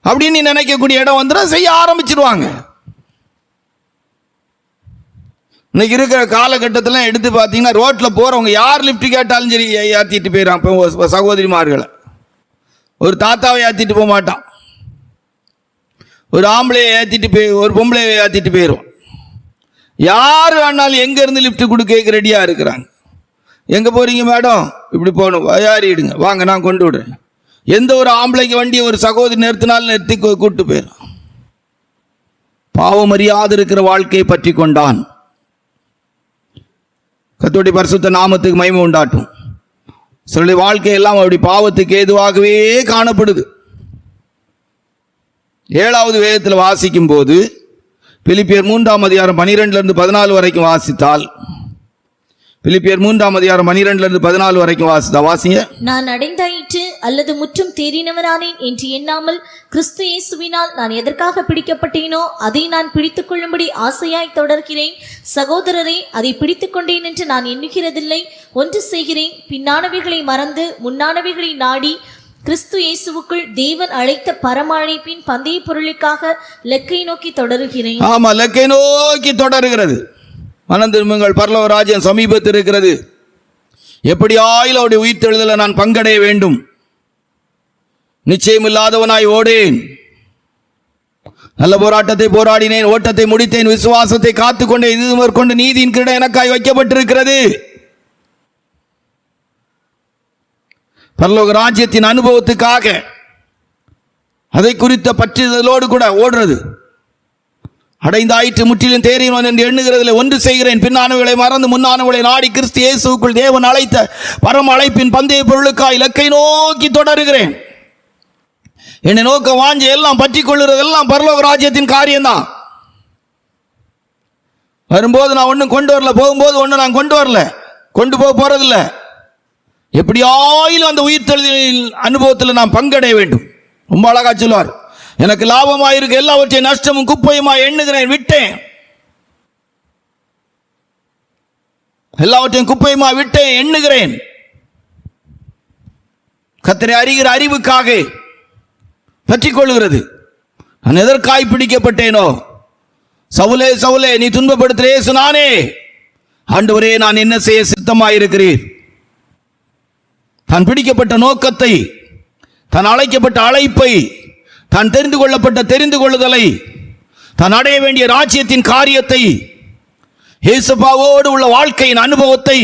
அப்படின்னு நினைக்கக்கூடிய இடம் வந்துடும், செய்ய ஆரம்பிச்சிருவாங்க. இன்னைக்கு இருக்கிற காலகட்டத்தில் எடுத்து பார்த்தீங்கன்னா ரோட்டில் போகிறவங்க யார் லிஃப்ட் கேட்டாலும் சரி ஏற்றிட்டு போயிடறான். இப்போ சகோதரிமார்களை ஒரு தாத்தாவை ஏற்றிட்டு போக மாட்டான், ஒரு ஆம்பளையை ஏற்றிட்டு ஒரு பொம்பளையை ஏற்றிட்டு போயிடும். யார் வேணாலும் எங்க இருந்து லிஃப்ட் கொடுக்க ரெடியா இருக்கிறாங்க. எங்க போறீங்க மேடம், இப்படி போகணும், யாரிடுங்க, வாங்க நான் கொண்டு விடுறேன். எந்த ஒரு ஆம்பளைக்கு வண்டியை ஒரு சகோதரி நிறுத்தினாலும் நிறுத்தி கூட்டு போயிடும். பாவம் அறியாது இருக்கிற வாழ்க்கையை பற்றி கொண்டான். கர்த்தருடைய பரிசுத்த நாமத்துக்கு மகிமை உண்டாட்டும். சிலருடைய வாழ்க்கையெல்லாம் அப்படி பாவத்துக்கு ஏதுவாகவே காணப்படுது. 7வது வேதத்தில் வாசிக்கும் போது பிலிப்பியர் 3ஆம் அதிகாரம் 12-14 வரைக்கும் வாசித்தால், பிலிப்பியர் 3ஆம் அதிகாரம் 12-14 வரைக்கும் வாசிங்க. நான் அடைந்தாயிற்று அல்லது முற்றும் தேறினவரானேன் என்று எண்ணாமல் கிறிஸ்து இயேசுவினால் நான் எதற்காக பிடிக்கப்பட்டேனோ அதை நான் பிடித்துக் கொள்ளும்படி ஆசையாய் தொடர்கிறேன். சகோதரரே, அதை பிடித்துக் கொண்டேன் என்று நான் எண்ணுகிறதில்லை. ஒன்று செய்கிறேன், பின்னானவைகளை மறந்து முன்னானவைகளை நாடி கிறிஸ்து இயேசுவுக்குள் தேவன் அழைத்த பரம அழைப்பின் பந்தய பொருளுக்காக லெக்கை நோக்கி தொடருகிறேன். ஆமா, லெக்கை நோக்கி தொடருகிறது. மனம் திரும்புங்கள், பரலோக ராஜ்யம் சமீபத்தில் இருக்கிறது. எப்படியாயிலும் அவருடைய உயிர்த்தெழுதலை நான் பங்கடைய வேண்டும். நிச்சயமில்லாதவனாய் ஓடேன், நல்ல போராட்டத்தை போராடினேன், ஓட்டத்தை முடித்தேன், விசுவாசத்தை காத்துக்கொண்டேன். இது மேற்கொண்டு நீதியின் கிரீடம் எனக்காய் வைக்கப்பட்டிருக்கிறது. பரலோக ராஜ்யத்தின் அனுபவத்துக்காக அதை குறித்த பற்றுதலோடு கூட ஓடுறது. அடைந்தாயிற்று முற்றிலும் தேறினவன் என்று எண்ணுகிறதில் ஒன்று செய்கிறேன், பின்னானவர்களை மறந்து முன்னானவர்களை நாடி கிறிஸ்து இயேசுவுக்குள் தேவன் அழைத்த பரம அழைப்பின் பந்தய பொருளுக்காய் இலக்கை நோக்கி தொடருகிறேன். என்னை நோக்க வாஞ்ச எல்லாம் பற்றி கொள்ளுறதெல்லாம் பரலோக ராஜ்யத்தின் காரியம்தான். வரும்போது நான் ஒன்றும் கொண்டு வரல, போகும்போது ஒன்று நான் கொண்டு வரல, கொண்டு போறதில்லை. எப்படியாயிலும் அந்த உயிர்த்தெழுதல் அனுபவத்தில் நான் பங்கடைய வேண்டும். ரொம்ப அழகா சொல்லுவார், எனக்கு லாபமாயிருக்க எல்லாவற்றையும் நஷ்டமும் குப்பையுமாய் எண்ணுகிறேன், விட்டேன். எல்லாவற்றையும் குப்பையுமாய் விட்டேன், எண்ணுகிறேன். கர்த்தரை அறிகிற அறிவுக்காக பற்றிக் கொள்கிறது. நான் எதற்காய் பிடிக்கப்பட்டேனோ, சவுலே சவுலே நீ துன்பப்படுத்துகிற இயேசு நானே. ஆண்டவரே, நான் என்ன செய்ய சித்தமாயிருக்கிறீர்? தான் பிடிக்கப்பட்ட நோக்கத்தை, தான் அழைக்கப்பட்ட அழைப்பை, தான் தெரிந்து கொள்ளப்பட்ட தெரிந்து கொள்ளுதலை, தான் அடைய வேண்டிய ராஜ்யத்தின் காரியத்தை, இயேசுவோடு உள்ள வாழ்க்கையின் அனுபவத்தை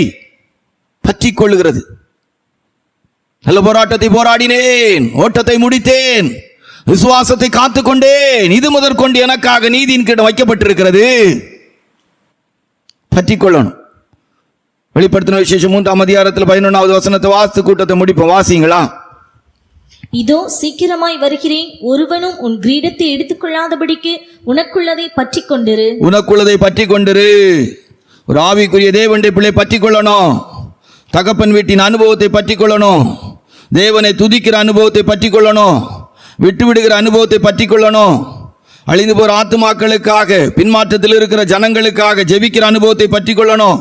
பற்றி கொள்ளுகிறது. நல்ல போராட்டத்தை போராடினேன், ஓட்டத்தை முடித்தேன், விசுவாசத்தை காத்துக்கொண்டேன். இது முதற்கொண்டு எனக்காக நீதியின் கிரீடம் வைக்கப்பட்டிருக்கிறது. பற்றி கொள்ளணும். வெளிப்படுத்தின விசேஷம் 3ஆம் அதிகாரத்தில் 11வது வசனத்தை வாசித்து கூட்டத்தை முடிப்போம். வாசிங்களா? இதோ சீக்கிரமாய் வருகிறேன், ஒருவனும் உன் கிரீடத்தை எடுத்துக்கொள்ளாதபடிக்கு உனக்குள்ளதை பற்றி கொண்டிரு. உனக்குள்ளதை பற்றி கொண்டிரு. ஒரு ஆவிக்குரிய தேவனுடைய பிள்ளை பற்றி கொள்ளணும். தகப்பன் வீட்டின் அனுபவத்தை பற்றி கொள்ளணும். தேவனை துதிக்கிற அனுபவத்தை பற்றி கொள்ளணும். விட்டு விடுகிற அனுபவத்தை பற்றி கொள்ளணும். அழிந்து போற ஆத்துமாக்களுக்காக, பின்மாற்றத்தில் இருக்கிற ஜனங்களுக்காக ஜெபிக்கிற அனுபவத்தை பற்றி கொள்ளணும்.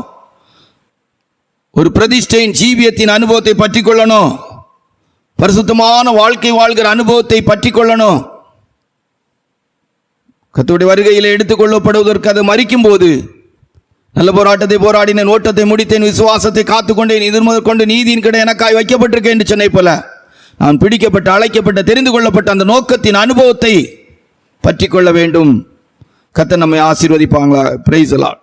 ஒரு பிரதிஷ்டையின் ஜீவியத்தின் அனுபவத்தை பற்றி கொள்ளணும். பரிசுத்தமான வாழ்க்கை வாழ்கிற அனுபவத்தை பற்றி கொள்ளணும். கர்த்தருடைய வருகையில் எடுத்துக் கொள்ளப்படுவதற்கு அது மரிக்கும் போது, நல்ல போராட்டத்தை போராடினேன், ஓட்டத்தை முடித்தேன், விசுவாசத்தை காத்துக்கொண்டேன், இது முதற்கொண்டு நீதியின் கிரீடம் எனக்காய் வைக்கப்பட்டிருக்கேன் என்று சொன்னை போல, நான் பிடிக்கப்பட்ட, அழைக்கப்பட்ட, தெரிந்து கொள்ளப்பட்ட அந்த நோக்கத்தின் அனுபவத்தை பற்றி கொள்ள வேண்டும். கர்த்தர் நம்மை ஆசீர்வதிப்பாங்களா? Praise the Lord.